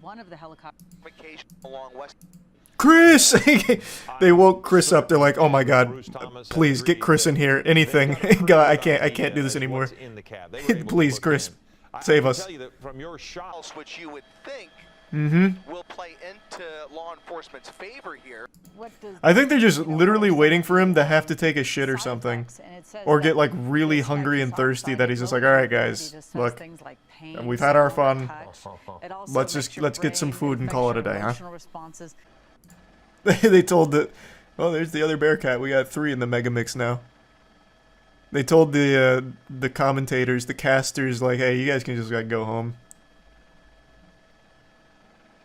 One of the helicopters. Communication along West. Chris! They woke Chris up. They're like, oh my god, please get Chris in here. Anything. God, I can't do this anymore. Please, Chris, save us. From your shot, Which you would think will play into law enforcement's favor here. what does I think they're just literally waiting for him to have to take a shit or something. Or get like really hungry and thirsty that he's just like, alright guys, look, we've had our fun. Let's get some food and call it a day, huh? They told the, oh, there's the other Bearcat. We got 3 in the mega mix now. They told the commentators, the casters, like, hey, you guys can just like go home.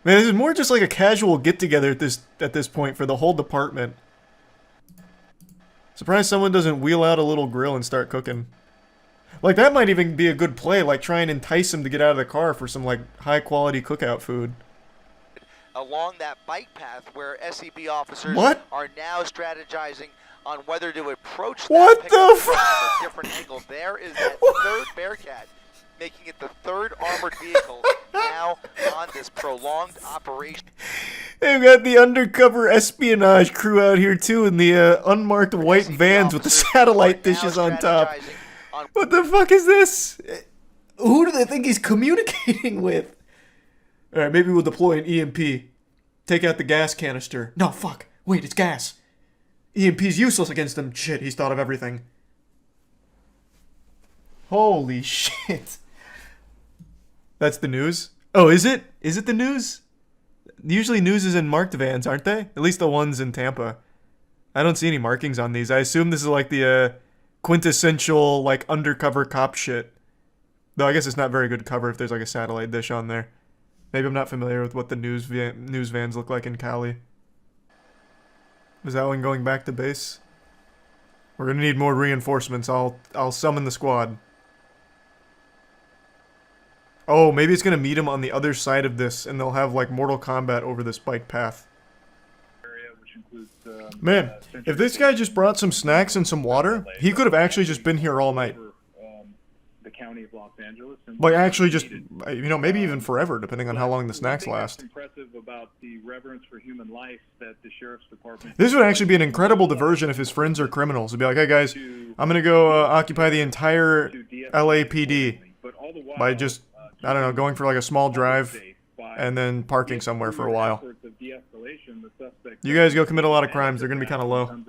Man, this is more just like a casual get together at this point for the whole department. Surprised someone doesn't wheel out a little grill and start cooking. Like that might even be a good play, like try and entice him to get out of the car for some like high quality cookout food. Along that bike path where SCB officers What? are now strategizing on whether to approach What that the pickup truck fuck? from a different angle. There is that third Bearcat, making it the 3rd armored vehicle now on this prolonged operation. They've got the undercover espionage crew out here too in the unmarked white vans with the satellite dishes on top. What the fuck is this? Who do they think he's communicating with? Alright, maybe we'll deploy an EMP. Take out the gas canister. No, fuck. Wait, it's gas. EMP's useless against him. Shit, he's thought of everything. Holy shit. That's the news? Oh, is it? Is it the news? Usually news is in marked vans, aren't they? At least the ones in Tampa. I don't see any markings on these. I assume this is like the quintessential, like, undercover cop shit. Though I guess it's not very good cover if there's, like, a satellite dish on there. Maybe I'm not familiar with what the news vans look like in Cali. Is that one going back to base? We're gonna need more reinforcements. I'll summon the squad. Oh, maybe it's gonna meet him on the other side of this, and they'll have, like, Mortal Kombat over this bike path. Man, if this guy just brought some snacks and some water, he could have actually just been here all night. The county of Los Angeles. Like, actually just, you know, maybe even forever, depending on how long the snacks last. Impressive about the reverence for human life that the sheriff's department. This would actually be an incredible diversion if his friends are criminals. It'd be like, hey guys, I'm gonna go occupy the entire LAPD by just, I don't know, going for like a small drive and then parking somewhere for a while. You guys go commit a lot of crimes. They're gonna be kind of low.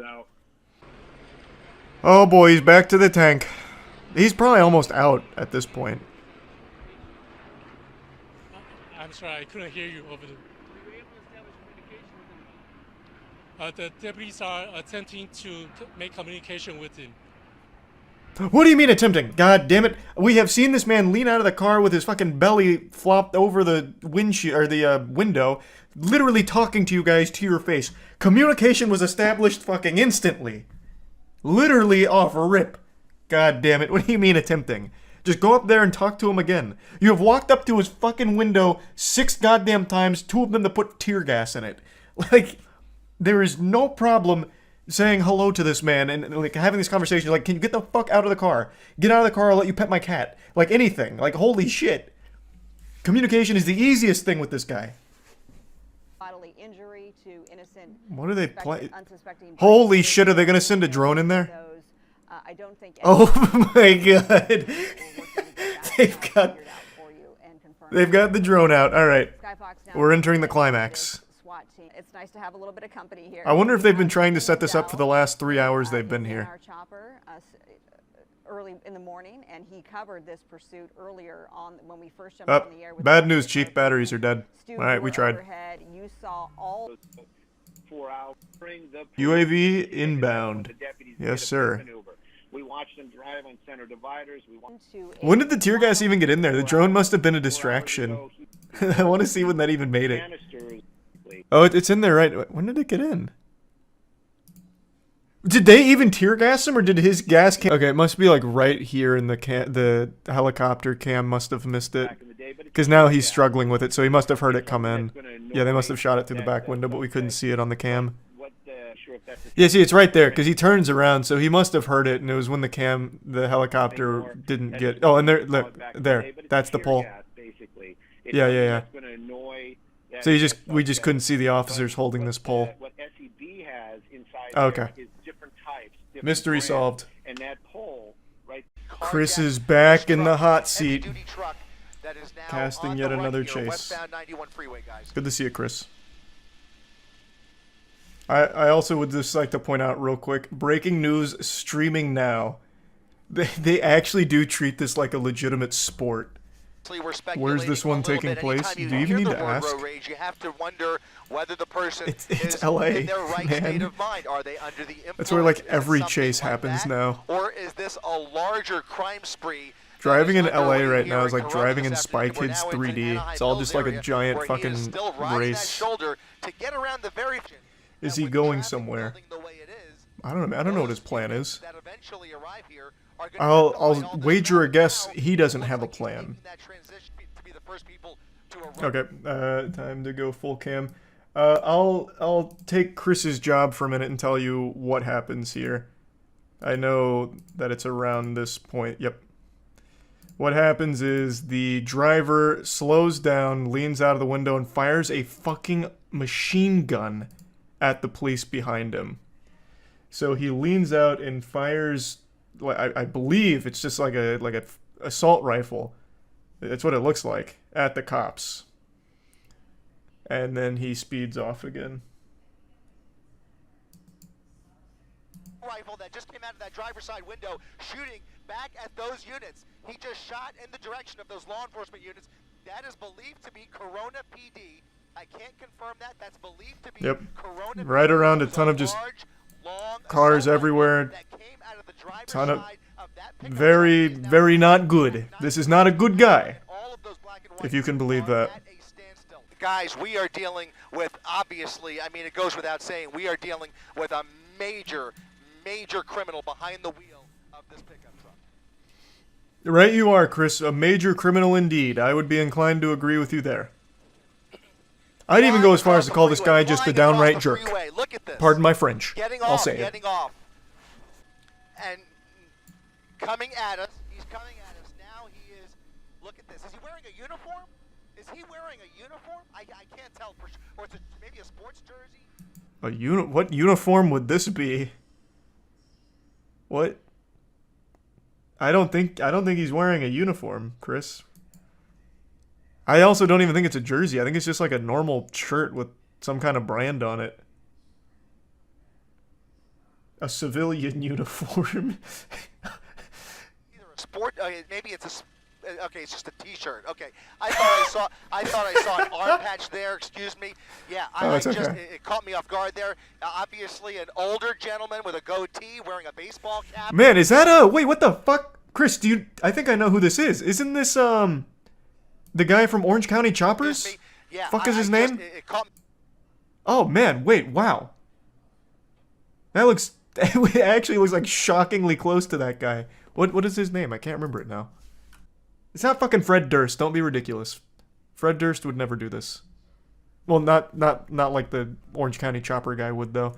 Oh boy, he's back to the tank. He's probably almost out at this point. I'm sorry, I couldn't hear you over there. The deputies are attempting to make communication with him. What do you mean attempting? God damn it. We have seen this man lean out of the car with his fucking belly flopped over the windshield, or the window, literally talking to you guys to your face. Communication was established fucking instantly. Literally off rip. God damn it. What do you mean attempting? Just go up there and talk to him again. You have walked up to his fucking window 6 goddamn times, 2 of them to put tear gas in it. Like, there is no problem saying hello to this man and like having this conversation. Like, can you get the fuck out of the car? Get out of the car, I'll let you pet my cat. Like, anything. Like, holy shit. Communication is the easiest thing with this guy. Bodily injury to innocent. What are they playing? Holy shit, are they gonna send a drone in there? I don't think. Oh my god. They've got the drone out. All right. We're entering the climax. It's nice to have a little bit of company here. I wonder if they've been trying to set this up for the last 3 hours they've been here. Our chopper early in the morning, and he covered this pursuit earlier on when we first jumped on the air. Bad news, Chief. Batteries are dead. All right, we tried. You saw all. UAV inbound. Yes, sir. We watched them drive on center dividers. When did the tear gas even get in there? The drone must have been a distraction. I want to see when that even made it. Oh, it's in there, right? When did it get in? Did they even tear gas him, or did his gas cam? Okay, it must be like right here in the helicopter cam must have missed it. Because now he's struggling with it, so he must have heard it come in. Yeah, they must have shot it through the back window, but we couldn't see it on the cam. Yeah, see, it's right there, because he turns around, so he must have heard it, and it was when the helicopter didn't get... Oh, and there, look, there, that's the pole. Yeah. So we just couldn't see the officers holding this pole. Okay. Mystery solved. Chris is back in the hot seat, casting yet another chase. Good to see you, Chris. I also would just like to point out real quick, breaking news streaming now. They actually do treat this like a legitimate sport. Where's this one taking place? Do you even need to ask? You have to wonder whether the person it's LA, in their right man. state of mind. Are they under the influence? That's where like every chase happens now. Or is this a larger crime spree? Driving in LA right now is like driving in Spy Kids 3D. It's all just like a giant fucking race. Is he going somewhere? I don't know. I don't know what his plan is. I'll wager a guess he doesn't have a plan. Okay, time to go full cam. I'll take Chris's job for a minute and tell you what happens here. I know that it's around this point. Yep. What happens is the driver slows down, leans out of the window, and fires a fucking machine gun at the police behind him. So he leans out and fires, I believe it's just like a assault rifle. That's what it looks like, at the cops. And then he speeds off again. Rifle that just came out of that driver's side window, shooting back at those units. He just shot in the direction of those law enforcement units. That is believed to be Corona PD. I can't confirm that. That's believed to be Yep. Corona Right PD. around a ton of just cars everywhere. That came out of the Ton of very, very not good. This is not a good guy, if you can believe that. Guys, we are dealing with, obviously, I mean, it goes without saying, we are dealing with a major, major criminal behind the wheel of this pickup truck. Right you are, Chris. A major criminal indeed. I would be inclined to agree with you there. I'd even go as far as to call this guy just a downright jerk. Pardon my French. I'll say it. Getting off. And coming at us. He's coming at us. Now he is, look at this. Is he wearing a uniform? Is he wearing a uniform? I can't tell for sure. Or is it maybe a sports jersey? What uniform would this be? What? I don't think he's wearing a uniform, Chris. I also don't even think it's a jersey. I think it's just like a normal shirt with some kind of brand on it. A civilian uniform. Either a sport, maybe it's a, okay, it's just a T-shirt. Okay, I thought I saw an arm patch there. Excuse me. Yeah, it caught me off guard there. Obviously, an older gentleman with a goatee wearing a baseball cap. Man, is that a wait? What the fuck, Chris? I think I know who this is. Isn't this the guy from Orange County Choppers? Yeah, fuck is his name? Oh man, wait, wow. That looks. It actually looks like shockingly close to that guy. What is his name? I can't remember it now. It's not fucking Fred Durst. Don't be ridiculous. Fred Durst would never do this. Well, not like the Orange County Chopper guy would, though.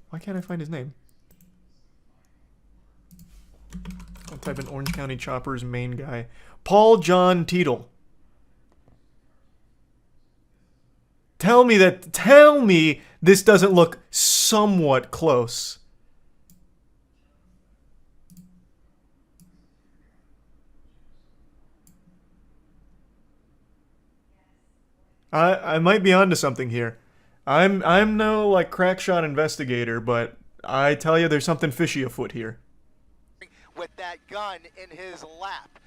Why can't I find his name? I'll type in Orange County Chopper's main guy. Paul John Teetle. Tell me this doesn't look somewhat close. I might be onto something here. I'm no like crackshot investigator, but I tell you there's something fishy afoot here. With that gun in his lap.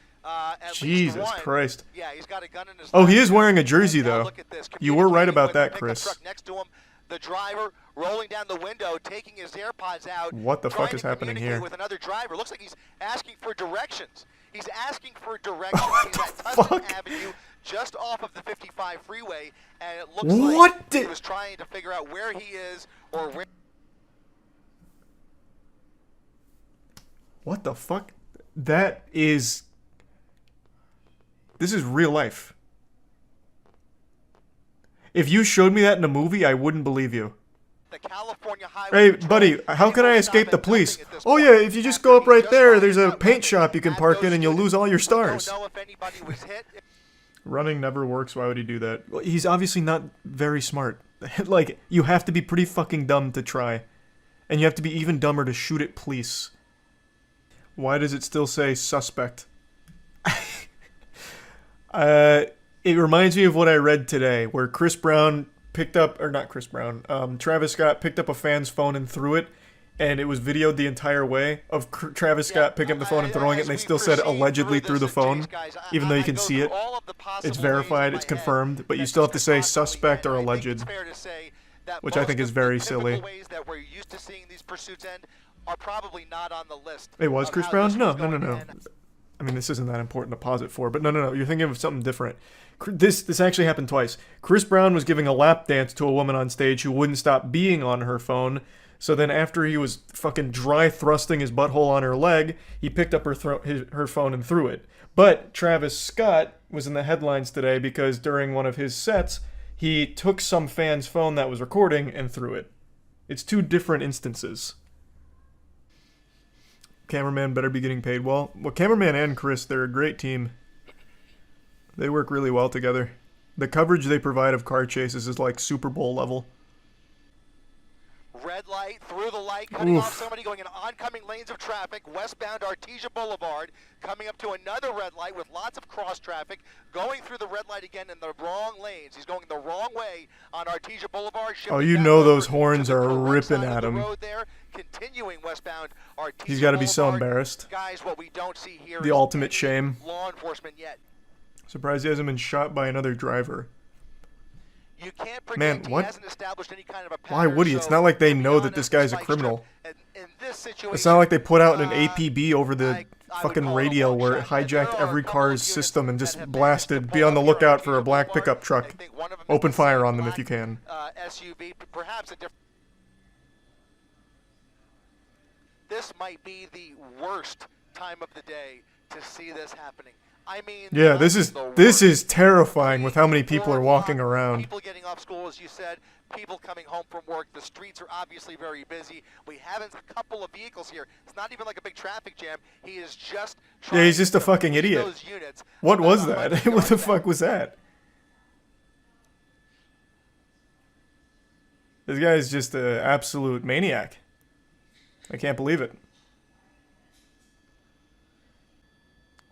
Jesus Christ. Yeah, he's got a gun in his Oh, lap. he is wearing a jersey though. You were right about that, Chris. Next to him, the driver rolling down the window, taking his AirPods out. What the fuck is happening here? With another driver. Looks like he's asking for directions. He's asking for directions. He's at Tustin Avenue, just off of the 55 freeway, and it looks like he was trying to figure out where he is or where. What the fuck? This is real life. If you showed me that in a movie, I wouldn't believe you. Hey, buddy, how can I escape the police? Oh yeah, if you just go up right there, there's a paint shop you can park in and you'll lose all your stars. Running never works, why would he do that? Well, he's obviously not very smart. Like, you have to be pretty fucking dumb to try. And you have to be even dumber to shoot at police. Why does it still say suspect? It reminds me of what I read today, where Chris Brown picked up, or not Chris Brown, Travis Scott picked up a fan's phone and threw it, and it was videoed the entire way of Travis Scott picking up the phone and throwing it, and they still said allegedly threw the phone, even though you can see it. It's verified, it's confirmed, but you still have to say suspect or alleged, which I think is very silly. It was Chris Brown? No. I mean, this isn't that important to pause it for, but no. You're thinking of something different. This actually happened twice. Chris Brown was giving a lap dance to a woman on stage who wouldn't stop being on her phone. So then after he was fucking dry thrusting his butthole on her leg, he picked up her phone and threw it. But Travis Scott was in the headlines today because during one of his sets, he took some fan's phone that was recording and threw it. It's two different instances. Cameraman better be getting paid well. Well, cameraman and Chris, they're a great team. They work really well together. The coverage they provide of car chases is like Super Bowl level. Red light, through the light, cutting off somebody going in oncoming lanes of traffic, westbound Artesia Boulevard, coming up to another red light with lots of cross traffic, going through the red light again in the wrong lanes. He's going the wrong way on Artesia Boulevard. Oh, you know those horns are ripping at him. Continuing westbound Artesia He's got to be so embarrassed. Guys, what we don't see here the ultimate shame. Law enforcement yet. Surprised he hasn't been shot by another driver. You can't Man, what? He hasn't established any kind of a pattern, why would he? It's not like they know that this guy's a criminal. In this this situation, It's not like they put out an APB over the fucking radio where it hijacked every car's system and just blasted, be on the lookout for a black pickup truck. Open fire on them if you can. SUV, perhaps a different. This might be the worst time of the day to see this happening. I mean, yeah, this is terrifying with how many people are walking around. People getting off school, as you said, people coming home from work. The streets are obviously very busy. We have a couple of vehicles here. It's not even like a big traffic jam. He is just yeah, he's just a fucking idiot. What was that? What the fuck was that? This guy is just an absolute maniac. I can't believe it.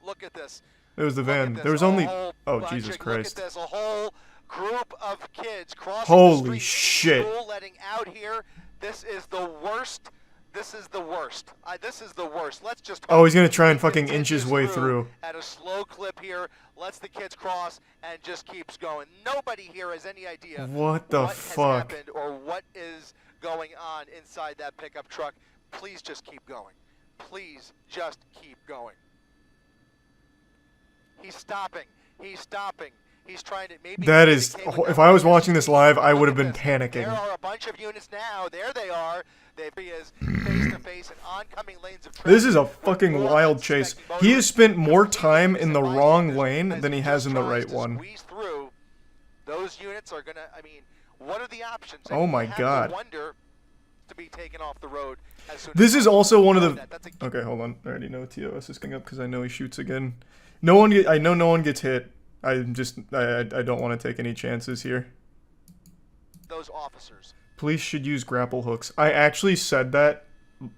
Look at this. There was the van. There was only... Oh, Jesus Christ. Look at this. A whole group of kids crossing Holy the street shit. School, letting out here. This is the worst. This is the worst. This is the worst. Let's just... Oh, he's gonna try and fucking inch his way through. At a slow clip here. Lets the kids cross and just keeps going. Nobody here has any idea what the fuck has happened or what is going on inside that pickup truck. Please just keep going. Please just keep going. He's stopping. He's stopping. He's trying to maybe... That is... If I was watching this live, I would have been panicking. There are a bunch of units now. There they are. He is face-to-face and oncoming lanes of traffic. This is a fucking wild chase. He has spent more time in the wrong lane than he has in the right one. Through. Those units are going to... I mean, what are the options? Oh my god. Wonder to be taken off the road as soon this is also one of the... Okay, hold on. I already know TOS is coming up because I know he shoots again. I know no one gets hit. I don't want to take any chances here. Those officers. Police should use grapple hooks. I actually said that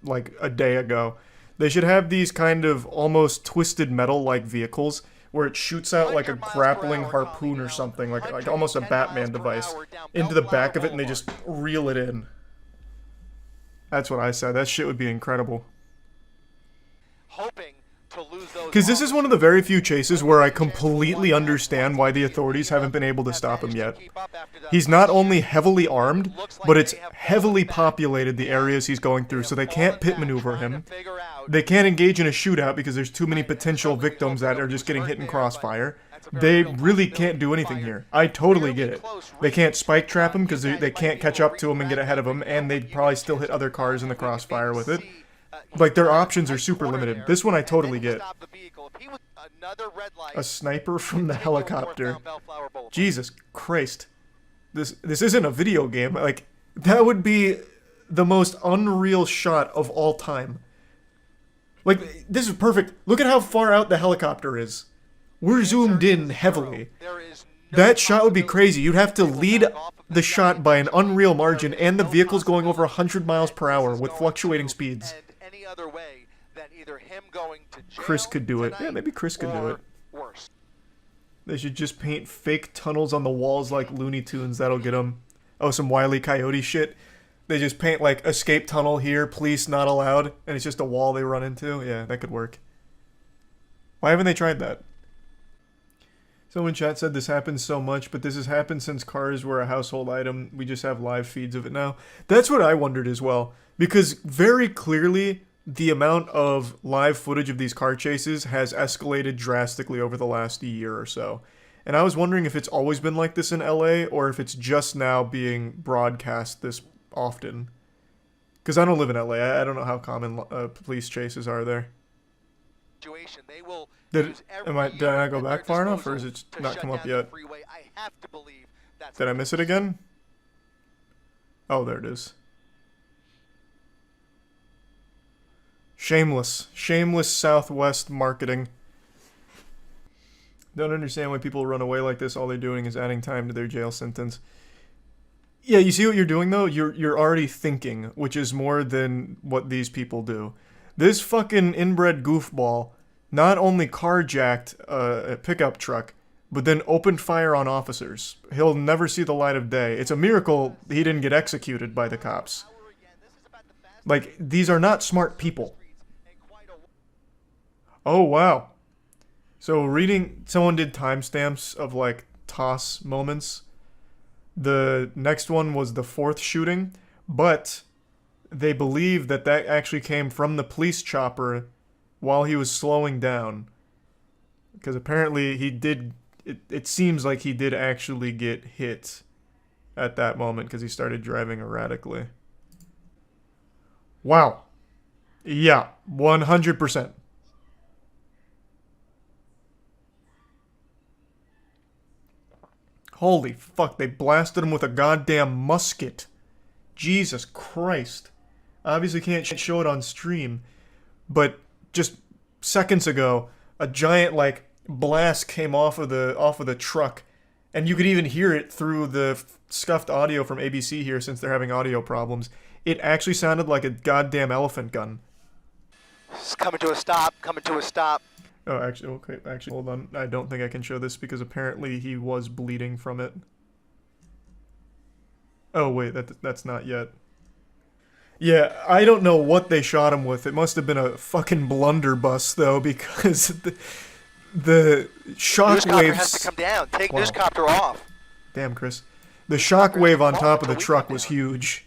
like a day ago. They should have these kind of almost twisted metal-like vehicles where it shoots out like a grappling harpoon or something, like almost a Batman device, into the back of it and they just reel it in. That's what I said. That shit would be incredible. Hoping to lose those. Because this is one of the very few chases where I completely understand why the authorities haven't been able to stop him yet. He's not only heavily armed, but it's heavily populated, the areas he's going through, so they can't pit maneuver him. They can't engage in a shootout because there's too many potential victims that are just getting hit in crossfire. They really can't do anything here. I totally get it. They can't spike trap him because they can't catch up to him and get ahead of him, and they'd probably still hit other cars in the crossfire with it. Like, their options are super limited. This one I totally get. A sniper from the helicopter. Jesus Christ. This isn't a video game. Like, that would be the most unreal shot of all time. Like, this is perfect. Look at how far out the helicopter is. We're zoomed in heavily. That shot would be crazy. You'd have to lead the shot by an unreal margin, and the vehicle's going over 100 miles per hour with fluctuating speeds. Other way than either him going to jail Chris could do it. Yeah, maybe Chris could do it. Worse. They should just paint fake tunnels on the walls like Looney Tunes. That'll get them. Oh, some Wile E. Coyote shit. They just paint like escape tunnel here, police not allowed, and it's just a wall they run into. Yeah, that could work. Why haven't they tried that? Someone in chat said this happens so much, but this has happened since cars were a household item. We just have live feeds of it now. That's what I wondered as well. Because very clearly, the amount of live footage of these car chases has escalated drastically over the last year or so. And I was wondering if it's always been like this in LA, or if it's just now being broadcast this often. Because I don't live in LA. I don't know how common police chases are there. They will did I go back far enough, or is it not come up yet? Did I miss it again? Oh, there it is. Shameless Southwest marketing. Don't understand why people run away like this. All they're doing is adding time to their jail sentence. Yeah, you see what you're doing though? You're already thinking, which is more than what these people do. This fucking inbred goofball not only carjacked a pickup truck, but then opened fire on officers. He'll never see the light of day. It's a miracle he didn't get executed by the cops. Like, these are not smart people. Oh, wow. So someone did timestamps of, like, toss moments. The next one was the 4th shooting, but they believe that that actually came from the police chopper while he was slowing down. Because apparently he did, it seems like he did actually get hit at that moment because he started driving erratically. Wow. Yeah, 100%. Holy fuck, they blasted him with a goddamn musket. Jesus Christ. Obviously can't show it on stream, but just seconds ago, a giant, like, blast came off of the truck, and you could even hear it through the scuffed audio from ABC here since they're having audio problems. It actually sounded like a goddamn elephant gun. It's coming to a stop, coming to a stop. Oh, actually, okay, hold on. I don't think I can show this because apparently he was bleeding from it. Oh, wait, that's not yet. Yeah, I don't know what they shot him with. It must have been a fucking blunderbuss, though, because the shock Newscopter waves... has to come down. Take Wow. newscopter off. Damn, Chris. The shock wave on top of the truck was huge.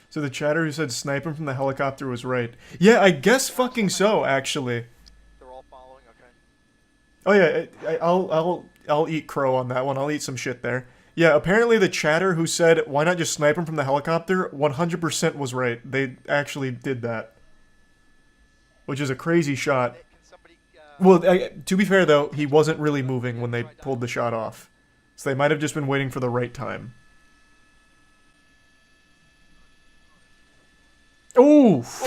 So the chatter who said snipe him from the helicopter was right. Yeah, I guess fucking so, actually. They're all following, okay. Oh yeah, I'll eat crow on that one. I'll eat some shit there. Yeah, apparently the chatter who said why not just snipe him from the helicopter 100% was right. They actually did that. Which is a crazy shot. Well, to be fair though, he wasn't really moving when they pulled the shot off. So they might have just been waiting for the right time. Oof!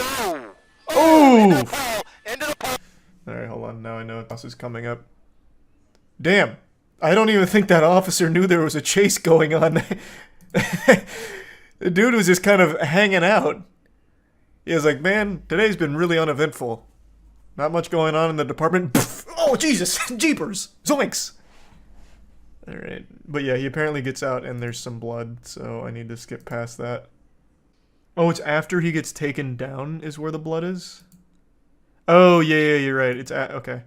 Oof! Alright, hold on. Now I know this is coming up. Damn! I don't even think that officer knew there was a chase going on. The dude was just kind of hanging out. He was like, man, today's been really uneventful. Not much going on in the department. Oh, Jesus! Jeepers! Zoinks! Alright. But yeah, he apparently gets out and there's some blood, so I need to skip past that. Oh, it's after he gets taken down is where the blood is? Oh, yeah, you're right. It's okay.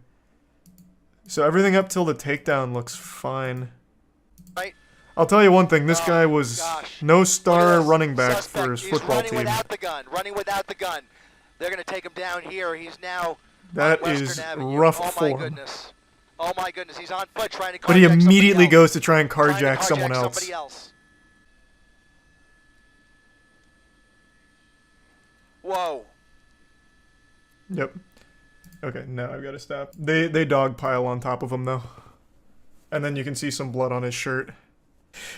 So everything up till the takedown looks fine. Right. I'll tell you one thing. This guy was no star running back for his football He's team. running without the gun. They're going to take him down here. He's now That on is Western Avenue. rough Oh form. my goodness. Oh my goodness. He's on foot trying to carjack But he immediately somebody goes to try and else. carjack someone else. Somebody else. Whoa. Yep. Okay, now I've got to stop. They dogpile on top of him, though. And then you can see some blood on his shirt.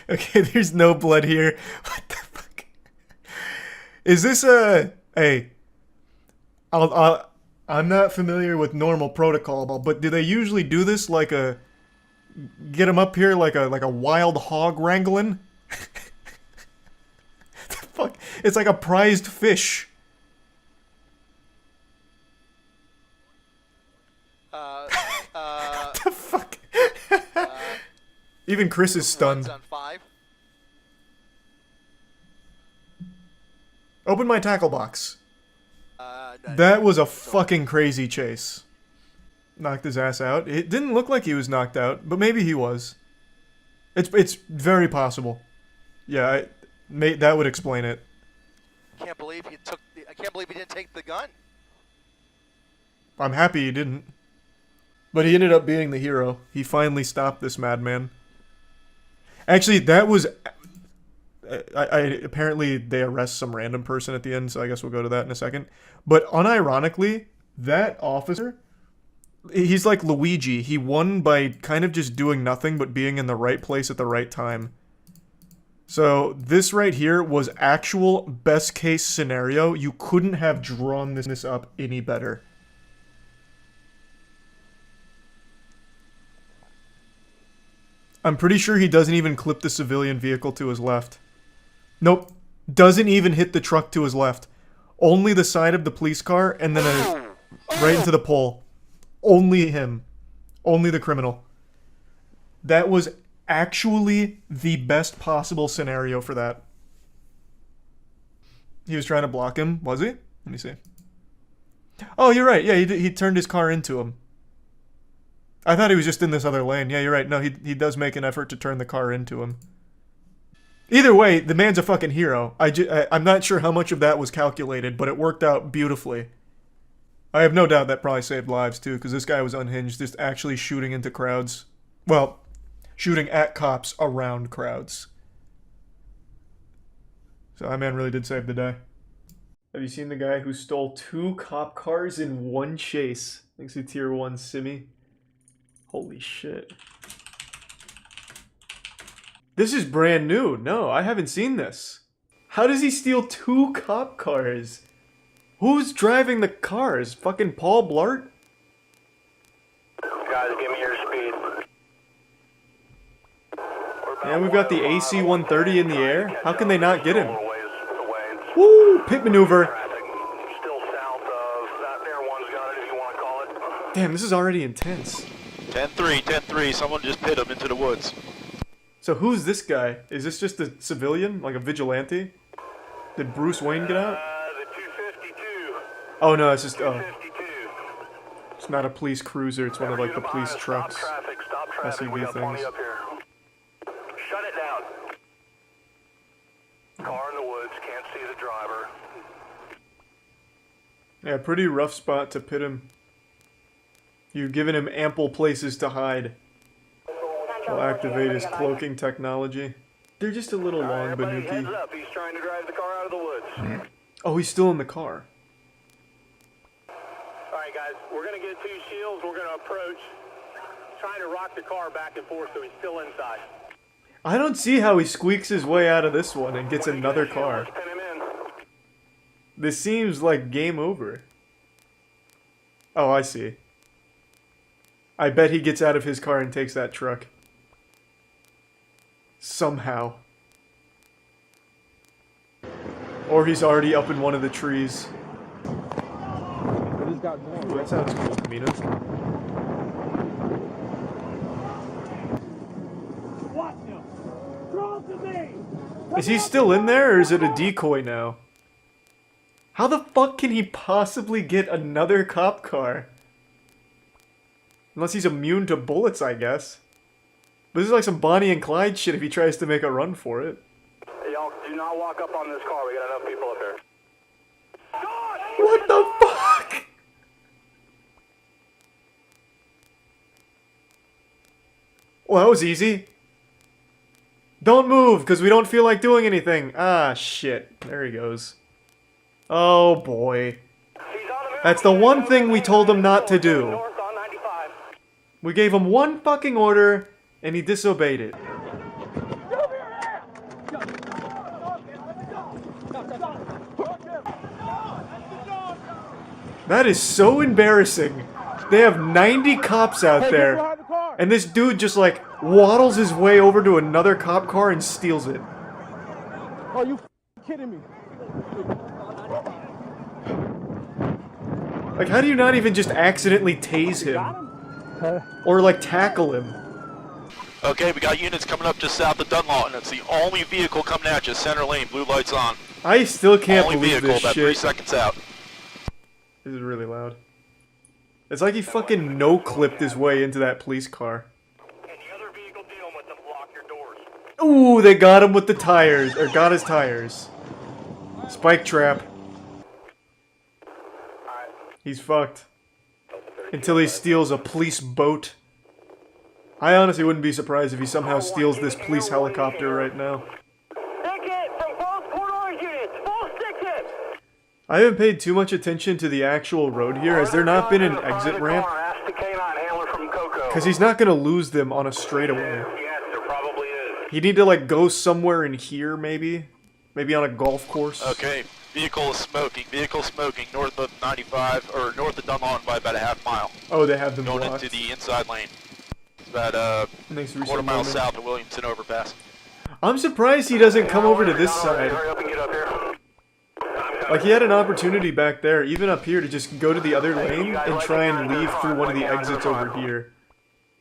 Okay, there's no blood here. What the fuck? Is this a... Hey. I'm not familiar with normal protocol, but do they usually do this like a... Get him up here like a wild hog wrangling? The fuck? It's like a prized fish. What the fuck? Even Chris is stunned. Open my tackle box. That was a fucking crazy chase. Knocked his ass out. It didn't look like he was knocked out, but maybe he was. It's very possible. Yeah, that would explain it. I can't believe he didn't take the gun. I'm happy he didn't. But he ended up being the hero. He finally stopped this madman. Actually, that was... apparently they arrest some random person at the end, so I guess we'll go to that in a second. But unironically, that officer, he's like Luigi. He won by kind of just doing nothing but being in the right place at the right time. So this right here was actual best case scenario. You couldn't have drawn this up any better. I'm pretty sure he doesn't even clip the civilian vehicle to his left. Nope. Doesn't even hit the truck to his left. Only the side of the police car and then right into the pole. Only him. Only the criminal. That was actually the best possible scenario for that. He was trying to block him, was he? Let me see. Oh, you're right. Yeah, he turned his car into him. I thought he was just in this other lane. Yeah, you're right. No, he does make an effort to turn the car into him. Either way, the man's a fucking hero. I'm not sure how much of that was calculated, but it worked out beautifully. I have no doubt that probably saved lives too, because this guy was unhinged, just actually shooting into crowds. Well, shooting at cops around crowds. So that man really did save the day. Have you seen the guy who stole 2 cop cars in one chase? Thanks to Tier 1 Simi. Holy shit. This is brand new. No, I haven't seen this. How does he steal 2 cop cars? Who's driving the cars? Fucking Paul Blart? Guys, give me your speed. And we've got the AC-130 in the air. How can they not get him? Woo! Pit maneuver. Still south of that there one's got it if you want to call it. Damn, this is already intense. 10-3, 10-3. Someone just pit him into the woods. So who's this guy? Is this just a civilian? Like a vigilante? Did Bruce Wayne get out? The 252. Oh no, it's just, oh. It's not a police cruiser, it's one of like the police trucks. Stop traffic. We SUV got plenty things. up here. Shut it down. Car in the woods, can't see the driver. Yeah, pretty rough spot to pit him. You've given him ample places to hide. He'll activate his cloaking technology. They're just a little long, Everybody heads Banuki. up. He's trying to drive the car out of the woods. Oh, he's still in the car. Alright guys, we're going to get 2 shields. We're going to approach. Trying to rock the car back and forth so he's still inside. I don't see how he squeaks his way out of this one and gets another car. This seems like game over. Oh, I see. I bet he gets out of his car and takes that truck. Somehow. Or he's already up in one of the trees. Ooh, that sounds cool, Camino. Is he still in there, or is it a decoy now? How the fuck can he possibly get another cop car? Unless he's immune to bullets, I guess. This is like some Bonnie and Clyde shit if he tries to make a run for it. Y'all do not walk up on this car. We got enough people up here. What the fuck? Well, that was easy. Don't move, because we don't feel like doing anything. Ah, shit. There he goes. Oh, boy. That's the one thing we told him not to do. We gave him one fucking order, and he disobeyed it. That is so embarrassing. They have 90 cops out there, and this dude just like waddles his way over to another cop car and steals it. Are you kidding me? Like, how do you not even just accidentally tase him? Or like tackle him? Okay, we got units coming up just south of Dunlawton. It's the only vehicle coming at you, center lane, blue lights on. I still can't only believe vehicle, this about shit. 3 seconds out. This is really loud. It's like he fucking no-clipped his way into that police car. Ooh, they got him with the tires, or got his tires. Spike trap. He's fucked. Until he steals a police boat. I honestly wouldn't be surprised if he somehow steals this police helicopter right now. I haven't paid too much attention to the actual road here. Has there not been an exit ramp? Because he's not going to lose them on a straightaway. He'd need to like go somewhere in here maybe? Maybe on a golf course? Okay, vehicle is smoking, north of 95, or north of Dunlawton by about a half mile. Oh, they have them going blocked. into the inside lane. It's about quarter mile south of Williamson overpass. I'm surprised he doesn't come over to this side. Like, he had an opportunity back there, even up here, to just go to the other lane and try and leave through one of the exits over here.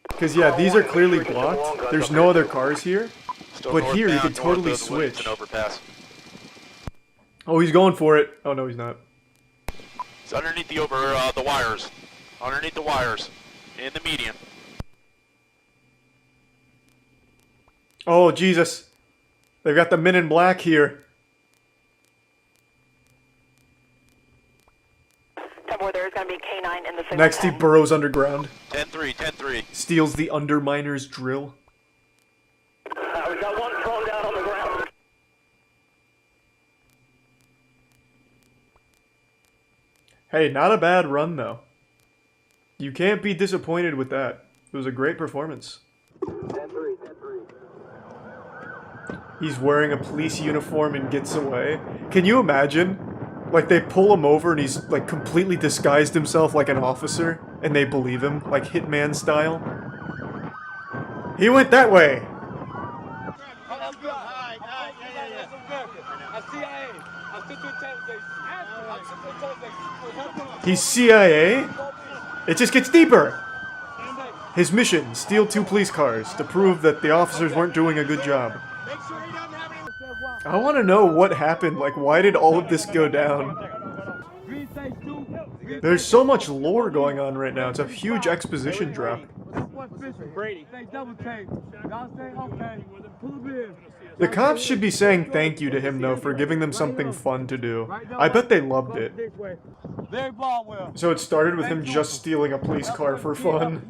Because, yeah, these are clearly blocked. There's no other cars here. But here, you could totally switch. Oh, he's going for it. Oh, no, he's not. It's underneath the wires. Underneath the wires. In the median. Oh, Jesus. They've got the Men in Black here. There's going to be a canine in the single Next, he burrows underground. 10-3, 10-3. Steals the underminer's drill. We got one thrown down on the ground. Hey, not a bad run, though. You can't be disappointed with that. It was a great performance. 10-3, 10-3. He's wearing a police uniform and gets away. Can you imagine? Like, they pull him over and he's, like, completely disguised himself like an officer, and they believe him, like Hitman style. He went that way! He's CIA? It just gets deeper! His mission, steal 2 police cars to prove that the officers weren't doing a good job. I want to know what happened, like why did all of this go down? There's so much lore going on right now, it's a huge exposition drop. The cops should be saying thank you to him though for giving them something fun to do. I bet they loved it. So it started with him just stealing a police car for fun.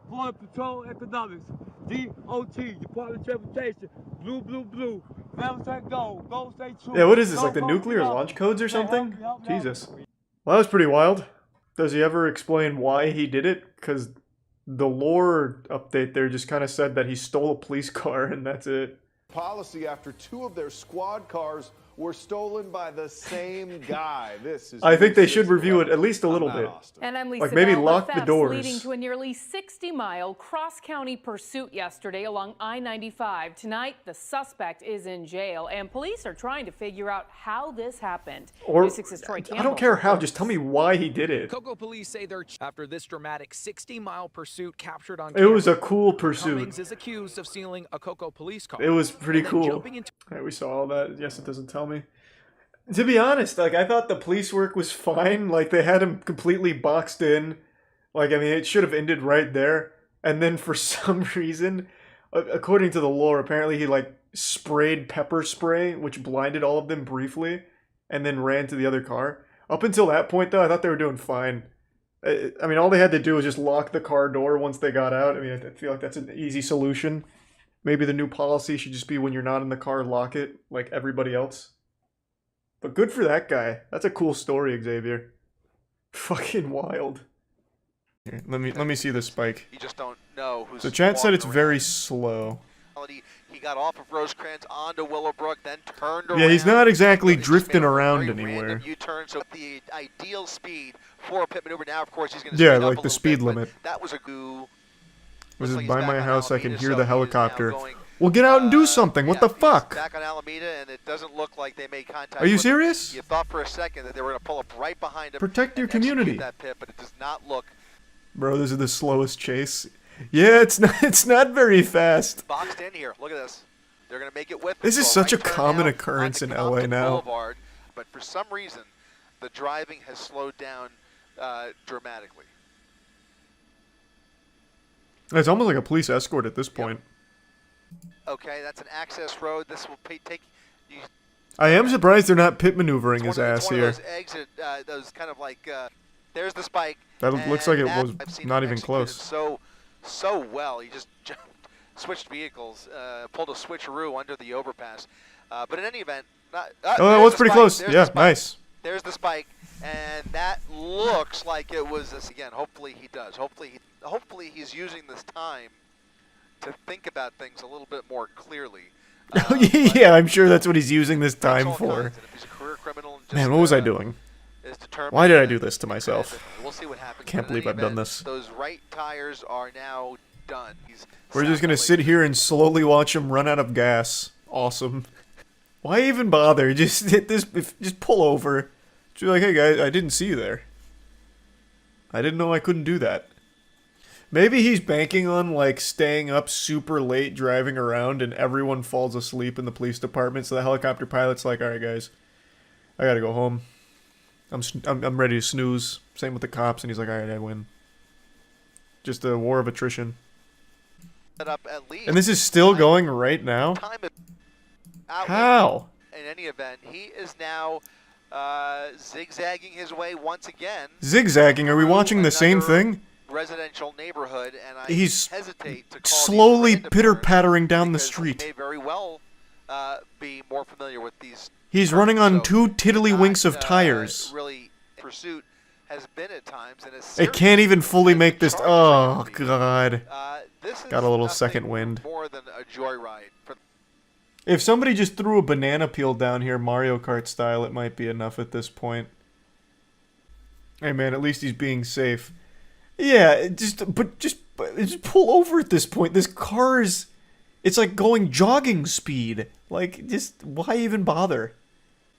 Border Patrol Economics, DOT, Department of Transportation, blue, never say go, go stay true. Yeah, what is this, like the nuclear launch codes or something? Jesus. Well, that was pretty wild. Does he ever explain why he did it? Because the lore update there just kind of said that he stole a police car and that's it. Policy after 2 of their squad cars were stolen by the same guy. This is. I think they should review it at least a little bit. And I'm Lisa like maybe Bell. lock the Thefts doors. leading to a nearly 60-mile cross-county pursuit yesterday along I-95. Tonight, the suspect is in jail, and police are trying to figure out how this happened. Or News 6's Troy I Campbell. don't care how. Just tell me why he did it. Cocoa police say they're after this dramatic 60-mile pursuit captured on It was a cool pursuit. Cummings is accused of stealing a Cocoa police car. It was pretty cool. Jumping Alright, we saw all that. Yes, it doesn't tell me. To be honest, like, I thought the police work was fine. Like, they had him completely boxed in. Like, I mean, it should have ended right there. And then for some reason, according to the lore, apparently he, like, sprayed pepper spray, which blinded all of them briefly, and then ran to the other car. Up until that point, though, I thought they were doing fine. I mean, all they had to do was just lock the car door once they got out. I mean, I feel like that's an easy solution. Maybe the new policy should just be when you're not in the car, lock it, like everybody else. But good for that guy. That's a cool story, Xavier. Fucking wild. Here, let me see the spike. You just don't know who's. So Chad said it's walking very slow. around. He got off of Rosecrans onto Willowbrook, then turned around. Yeah, he's not exactly He just drifting made a around very anywhere. random U-turn, so the ideal speed for a pit maneuver. Now, of course, he's going to Yeah, speed up like a the little speed bit, but limit. That was a goo. This is like he's by back my on house. I can Alameda, hear so the he is now helicopter. going, Well, get out and do something. What the fuck? back on Alameda, and it doesn't look like they made contact. Are you with him. serious? You thought for a second that they were going to pull up right behind him. Protect your and execute community. That pit, but it does not look. Bro, this is the slowest chase. Yeah, it's not very fast. Boxed in here. Look at this. They're going to make it with. This is Well, such a right turn common now occurrence onto in LA Compton now. Boulevard, but for some reason, the driving has slowed down dramatically. It's almost like a police escort at this point. Okay, that's an access road. This will take. You, I am surprised they're not pit maneuvering his ass it's one here. of those exit, those kind of like. There's the spike. That looks like it that was I've seen not him even executed close. So well. He just jumped, switched vehicles, pulled a switcheroo under the overpass. But in any event, Oh, that was pretty close. Yeah, nice. There's the spike, and that looks like it was this again. Hopefully he does. Hopefully he's using this time to think about things a little bit more clearly. Yeah, I'm sure that's what he's using this time for. If he's a career criminal, just, Man, what was I doing? is determined Why did I to- do this to myself? We'll see what happens. Can't but in believe I've any done event, this. Those right tires are now done. We're just gonna sit here and slowly watch him run out of gas. Awesome. Why even bother? Just hit this. Just pull over. Just be like, hey guys, I didn't see you there. I didn't know I couldn't do that. Maybe he's banking on like staying up super late driving around and everyone falls asleep in the police department. So the helicopter pilot's like, all right guys, I gotta go home. I'm ready to snooze. Same with the cops, and he's like, all right, I win. Just a war of attrition. Set up at least And this is still going right now? How? In any event, he is now zigzagging his way once again. Zigzagging? Are we watching the same thing? Residential neighborhood, and I He's hesitate to call slowly pitter-pattering down the street. He may very well be more familiar with these. He's running on two tiddlywinks of tires. Really, pursuit has been at times, and it can't even fully make this. Oh God! Got a little second wind. More than a joyride. If somebody just threw a banana peel down here, Mario Kart style, it might be enough at this point. Hey man, at least he's being safe. Yeah, just pull over at this point. This car's, it's like going jogging speed. Like, just why even bother?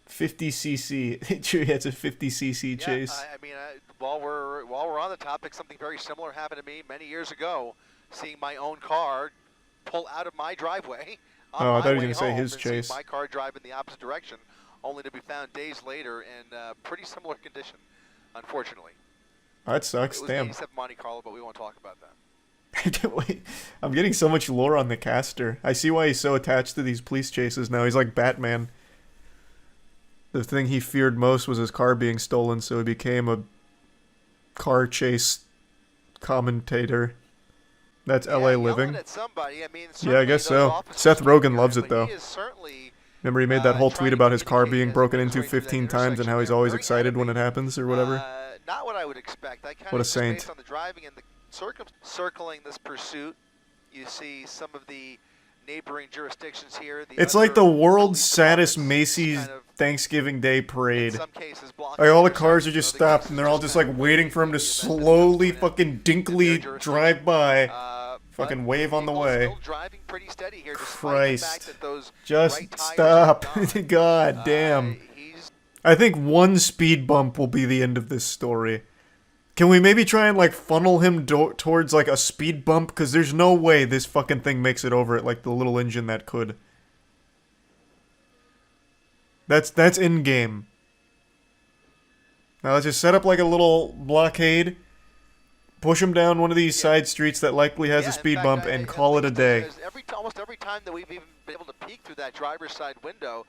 50cc. It's a 50cc chase. I mean, while we're on the topic, something very similar happened to me many years ago. Seeing my own car pull out of my driveway. Oh, I thought you were going to say his chase. My car drive in the opposite direction, only to be found days later in pretty similar condition, unfortunately. That sucks. It was Damn. 87 Monte Carlo, but we won't talk about that. Wait, I'm getting so much lore on the caster. I see why he's so attached to these police chases now. He's like Batman. The thing he feared most was his car being stolen, so he became a car chase commentator. That's LA living. Yeah, I guess so. Seth Rogen loves it, though. Remember he made that whole tweet about his car being broken into 15 times and how he's always excited when it happens or whatever? Not what I would expect. What a saint. Based on the driving and the circling this pursuit, you see some of the neighboring jurisdictions here. It's like the world's saddest Macy's Thanksgiving Day parade. Like all the cars are just stopped and they're all just like waiting for him to slowly fucking dinkily drive by. Fucking wave on the way. Christ. Just stop. God damn. I think one speed bump will be the end of this story. Can we maybe try and like funnel him towards like a speed bump? Because there's no way this fucking thing makes it over it like the little engine that could. That's in-game. Now let's just set up like a little blockade. Push him down one of these side streets that likely has a speed bump and call it a day. Almost every time that we've even been able to peek through that driver's side window,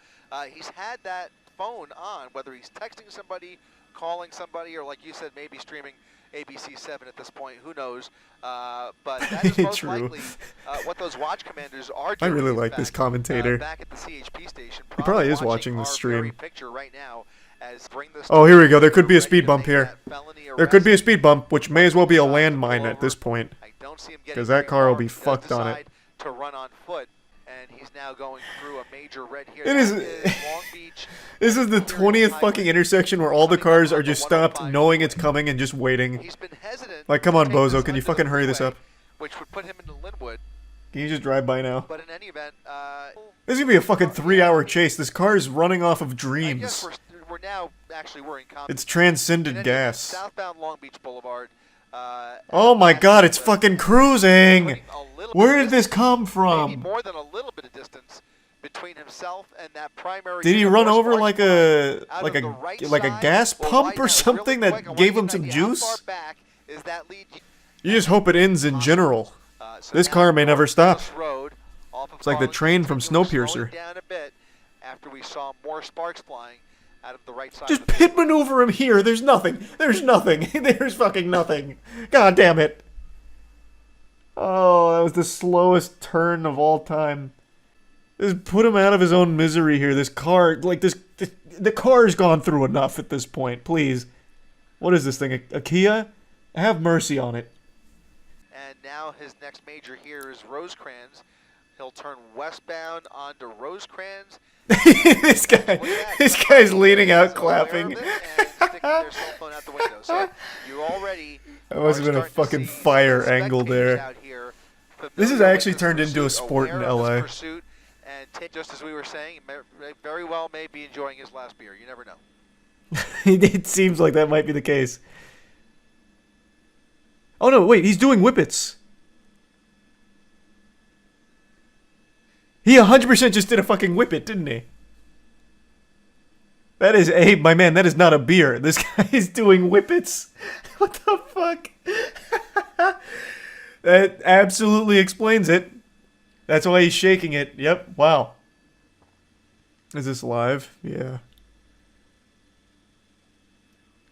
he's had that phone on, whether he's texting somebody, calling somebody, or like you said, maybe streaming ABC7 at this point. Who knows? But that is most likely what those watch commanders are doing. I really like this commentator. Back at the CHP station, he probably is watching the stream. Right now, oh, here we go. There could be a speed bump here. There could be a speed bump, which may as well be a landmine at this point. Because that car will be fucked on it. To run on foot, and he's now going through a major red here. It is. This is the 20th fucking intersection where all the cars are just stopped, knowing it's coming and just waiting. He's been hesitant. Like, come on, Bozo, can you fucking hurry this up? Which would put him into Linwood. Can you just drive by now? But in any event, this is gonna be a fucking 3-hour chase. This car is running off of dreams. I guess we're now actually in combat. It's transcended gas. Southbound Long Beach Boulevard. Oh my god, it's fucking cruising! Where did this come from? Maybe more than a little bit of distance between himself and that primary. Did he run over like a gas pump or something that gave him some juice? You just hope it ends in general. This car may never stop. It's like the train from Snowpiercer. After we saw more sparks flying out of the right side. Just pit maneuver him here. There's nothing. There's nothing. There's fucking nothing. God damn it. Oh, that was the slowest turn of all time. Just put him out of his own misery here. This car, like the car's gone through enough at this point. Please. What is this thing? A Kia? Have mercy on it. And now his next major here is Rosecrans. He'll turn westbound onto Rosecrans. This guy's leaning out clapping. So you already that must have been a fucking fire angle there. This has actually turned into a sport in LA. And just as we were saying, very well may be enjoying his last beer. You never know. It seems like that might be the case. Oh no, wait, he's doing whippets. He 100% just did a fucking whippet, didn't he? That is my man, that is not a beer. This guy is doing whippets. What the fuck? That absolutely explains it. That's why he's shaking it. Yep, wow. Is this live? Yeah.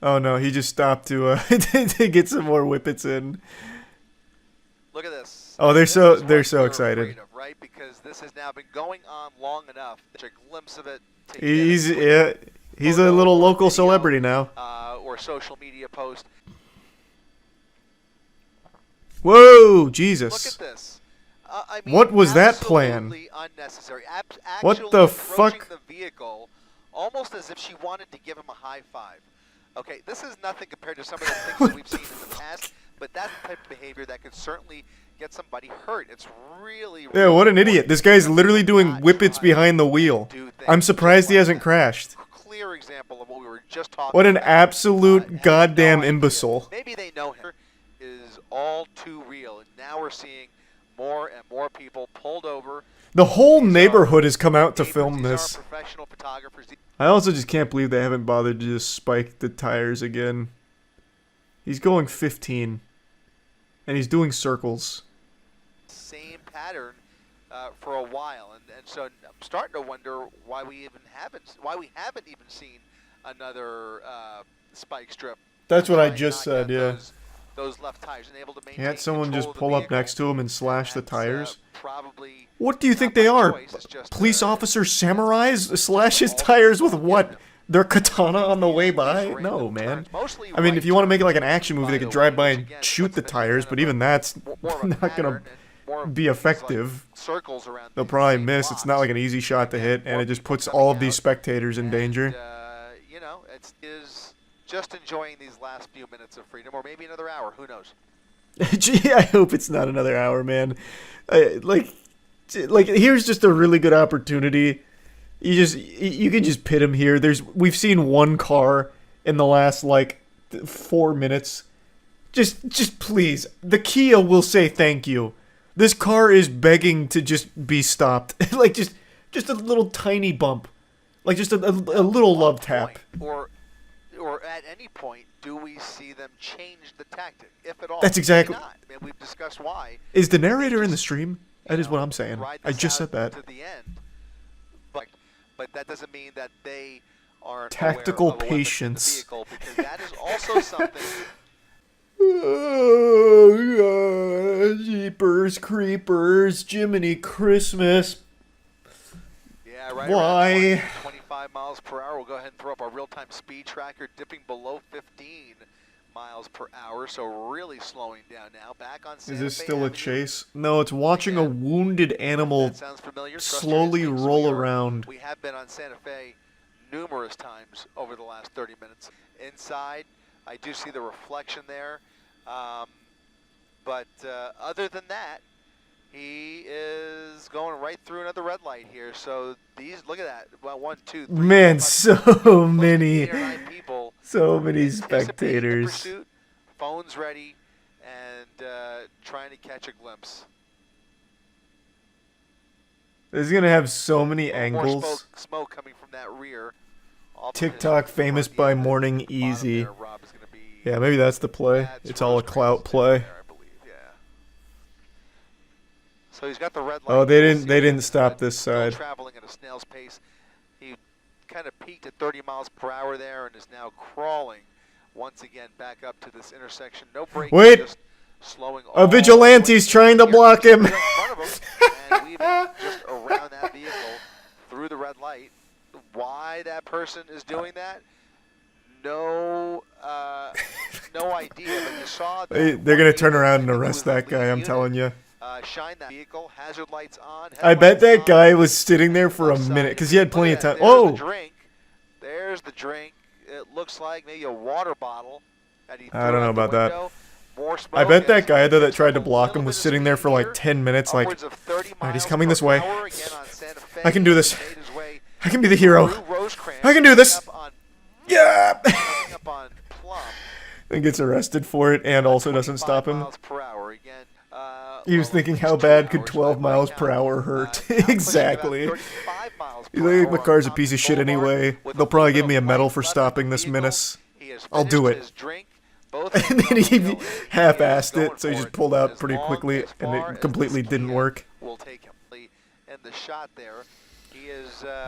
Oh no, he just stopped to to get some more whippets in. Look at this. Oh, they're This so is what we're excited. afraid of, right? Because this has now been going on long enough. There's a glimpse of it. To get He's a quick yeah, he's a photo little or local video, celebrity now. Or social media post. Whoa, Jesus. Look at this. I mean, What was that plan? absolutely unnecessary. What Actually the approaching fuck? the vehicle, almost as if she wanted to give him a high five. Okay, this is nothing compared to some of the things that we've seen in the past, but that's the type of behavior that could certainly get somebody hurt. It's really, Yeah, what an idiot. This guy's literally doing whippets behind the wheel. I'm surprised he hasn't crashed. clear example of what we were just talking What an about. absolute goddamn imbecile. Maybe they know him is all too real, and now we're seeing more and more people pulled over. The whole neighborhood has come out to film this. Professional photographers. I also just can't believe they haven't bothered to just spike the tires again. He's going 15. And he's doing circles. Same pattern for a while, and so I'm starting to wonder why we haven't even seen another spike strip. That's what I just said, yeah. Those left tires and able to maintain Can't someone control just of the pull up vehicle. next to him and slash the tires? Probably What do you think they are? Police officer samurais? Slash his tires with what? Their katana on the way by? No, man. I mean, if you want to make it like an action movie, they could drive by and shoot the tires, but even that's not going to be effective. They'll probably miss. It's not like an easy shot to hit, and it just puts all of these spectators in danger. You know, is just enjoying these last few minutes of freedom, or maybe another hour. Who knows? Gee, I hope it's not another hour, man. Like, here's just a really good opportunity. You can just pit him here. We've seen one car in the last like 4 minutes. Just please, the Kia will say thank you. This car is begging to just be stopped. Like just a little tiny bump, like just a little love tap. Or at any point, do we see them change the tactic, if at all? That's exactly. Not. I mean, we've discussed why. Is the narrator in the stream? That is what I'm saying. I just said that. To the end. But that doesn't mean that they aren't Tactical aware of patience. the vehicle, because that is also something. Oh, God. Jeepers creepers, Jiminy Christmas. Yeah, right. Why? 25 miles per hour. We'll go ahead and throw up our real-time speed tracker, dipping below 15 miles per hour, so really slowing down now. Back on Santa Is this Fe still a Avenue. chase? No, it's watching a wounded animal slowly roll around. We have been on Santa Fe numerous times over the last 30 minutes. Inside, I do see the reflection there. But other than that, he is going right through another red light here. So look at that. Well, 1, 2, 3. Man, so many, 8 or 9 people so many anticipating the spectators. pursuit, phones ready, and trying to catch a glimpse. This is gonna have so many More angles. smoke coming from that rear. TikTok famous by morning easy. Yeah, maybe that's the play. It's all a clout play. So he's got the red light. Oh, they didn't stop this side. Traveling at a snail's pace. He kind of peaked at 30 miles per hour there and is now crawling once again back up to this intersection. No braking, Wait! just slowing A vigilante's trying to block him. in front of him and weaving just around that vehicle through the red light. Why that person is doing that? No idea. But you saw that They're gonna turn around and arrest that guy, I'm telling you. Shine that vehicle, hazard lights on. I bet that guy was sitting there for a minute because he had plenty of time. Oh! There's the drink. It looks like maybe a water bottle. I don't know about that. I bet that guy though that tried to block him was sitting there for like 10 minutes like, alright, he's coming this way. I can do this. I can be the hero. I can do this. Yeah! And gets arrested for it and also doesn't stop him. He was thinking, how bad could 12 miles per hour hurt? Exactly. He's like, my car's a piece of shit anyway. They'll probably give me a medal for stopping this menace. I'll do it. And then he half-assed it, so he just pulled out pretty quickly, and it completely didn't work. We'll take him. In the shot there, he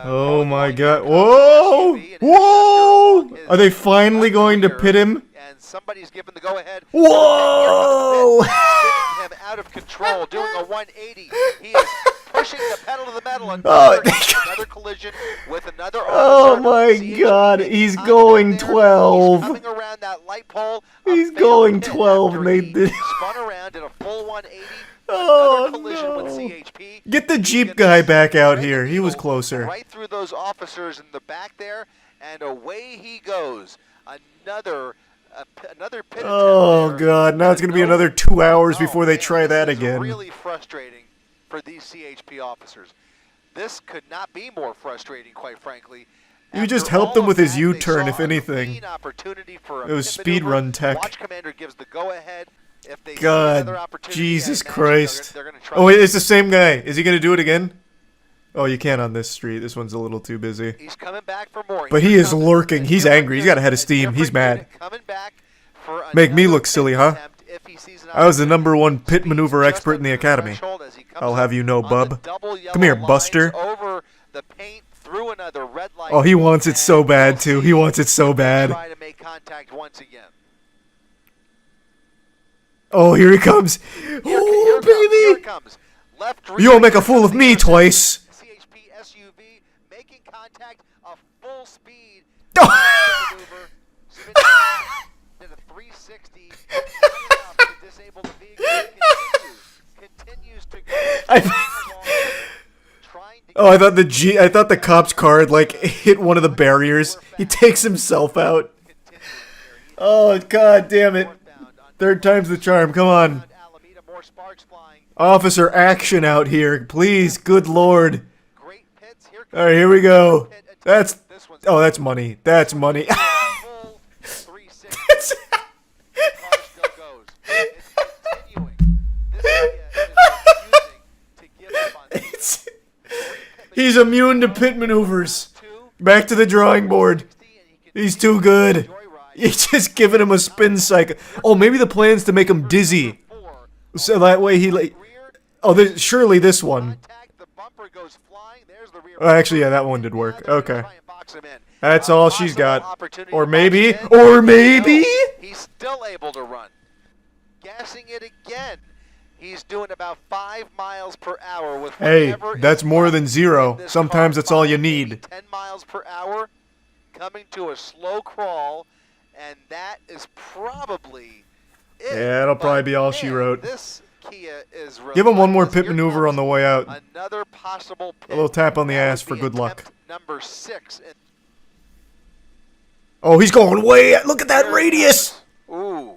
Oh my god. Whoa! Whoa! Are they finally going to pit him? And somebody's given the go-ahead. Whoa! Spinning him out of control, doing a 180. He is pushing the pedal to the metal. Another collision with another officer. Oh my god, he's going 12. He's coming around that light pole. He's going 12, Nathan. Spun around, did a full 180. Oh, Another collision with CHP. Get the Jeep guy back out here. He was closer. Right through those officers in the back there, and away he goes. Another pit Oh god, now it's going to be another 2 hours before they try that again. Really frustrating for these CHP officers. This could not be more frustrating, quite frankly. You just helped him with his U-turn, if anything. It was speed run tech. Watch Commander gives the go-ahead. If they God, Jesus Christ. Oh, wait, it's the same guy. Is he going to do it again? Oh, you can't on this street. This one's a little too busy. He's coming back for more. But he is lurking. He's angry. He's got a head of steam. He's mad. Make me look silly, huh? I was the #1 pit maneuver expert in the academy. I'll have you know, bub. Come here, Buster. Oh, he wants it so bad, too. He wants it so bad. Oh, here he comes. Oh, baby. You won't make a fool of me twice. CHP SUV making contact, a full speed. Did a 360. To disable the vehicle. Continues to go. Oh, I thought the cop's car had, like, hit one of the barriers. He takes himself out. Oh, god damn it. Third time's the charm. Come on. Officer action out here. Please, good lord. Alright, here we go. That's money. That's money. He's immune to pit maneuvers. Back to the drawing board. He's too good. You're just giving him a spin cycle. Oh, maybe the plan's to make him dizzy. So that way he like... Oh, surely this one. Oh, actually, yeah, that one did work. Okay. That's all she's got. Or maybe... He's still able to run. Gassing it again. He's doing about 5 miles per hour with hey, that's more than 0. Sometimes that's all you need. 10 miles per hour, coming to a slow crawl, and that is probably it. Yeah, that'll probably be all she wrote. This Kia is give him one more pit maneuver on the way out. Another possible pit. A little tap on the ass for good luck. Number 6. Oh, he's going way. Look at that radius. Ooh.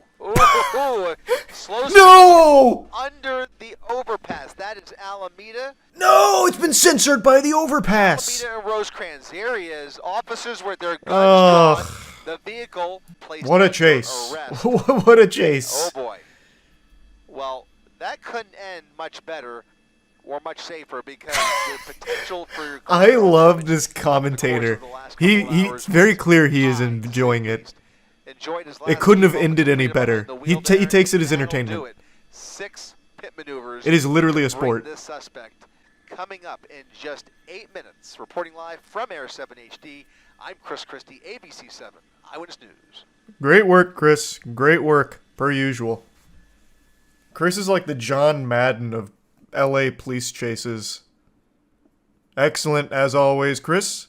Slow no! Under the overpass. That is Alameda. No, it's been censored by the overpass. Alameda and Rosecrans. Here he is. Officers with their guns drawn. The vehicle placed what a chase. What a chase. Oh boy. Well, that couldn't end much better or much safer because the potential for... I love this commentator. He's very clear he is enjoying it. It couldn't have ended any better. He takes it as entertainment. 6 pit maneuvers. It is literally a sport. This suspect coming up in just 8 minutes. Reporting live from Air 7 HD. I'm Chris Christie, ABC 7 Eyewitness News. Great work, Chris. Great work, per usual. Chris is like the John Madden of LA police chases. Excellent as always, Chris.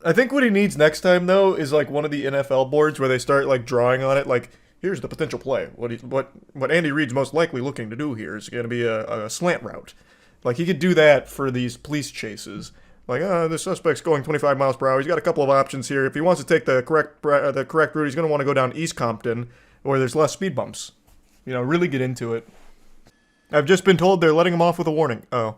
I think what he needs next time, though, is like one of the NFL boards where they start like drawing on it, like, here's the potential play. What Andy Reid's most likely looking to do here is going to be a slant route. Like, he could do that for these police chases. Like, the suspect's going 25 miles per hour. He's got a couple of options here. If he wants to take the correct route, he's going to want to go down East Compton, where there's less speed bumps. You know, really get into it. I've just been told they're letting him off with a warning. Oh.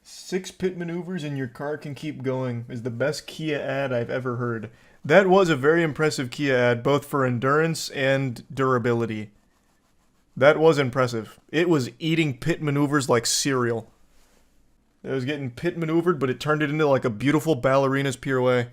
6 pit maneuvers and your car can keep going is the best Kia ad I've ever heard. That was a very impressive Kia ad, both for endurance and durability. That was impressive. It was eating pit maneuvers like cereal. It was getting pit maneuvered, but it turned it into like a beautiful ballerina's pirouette.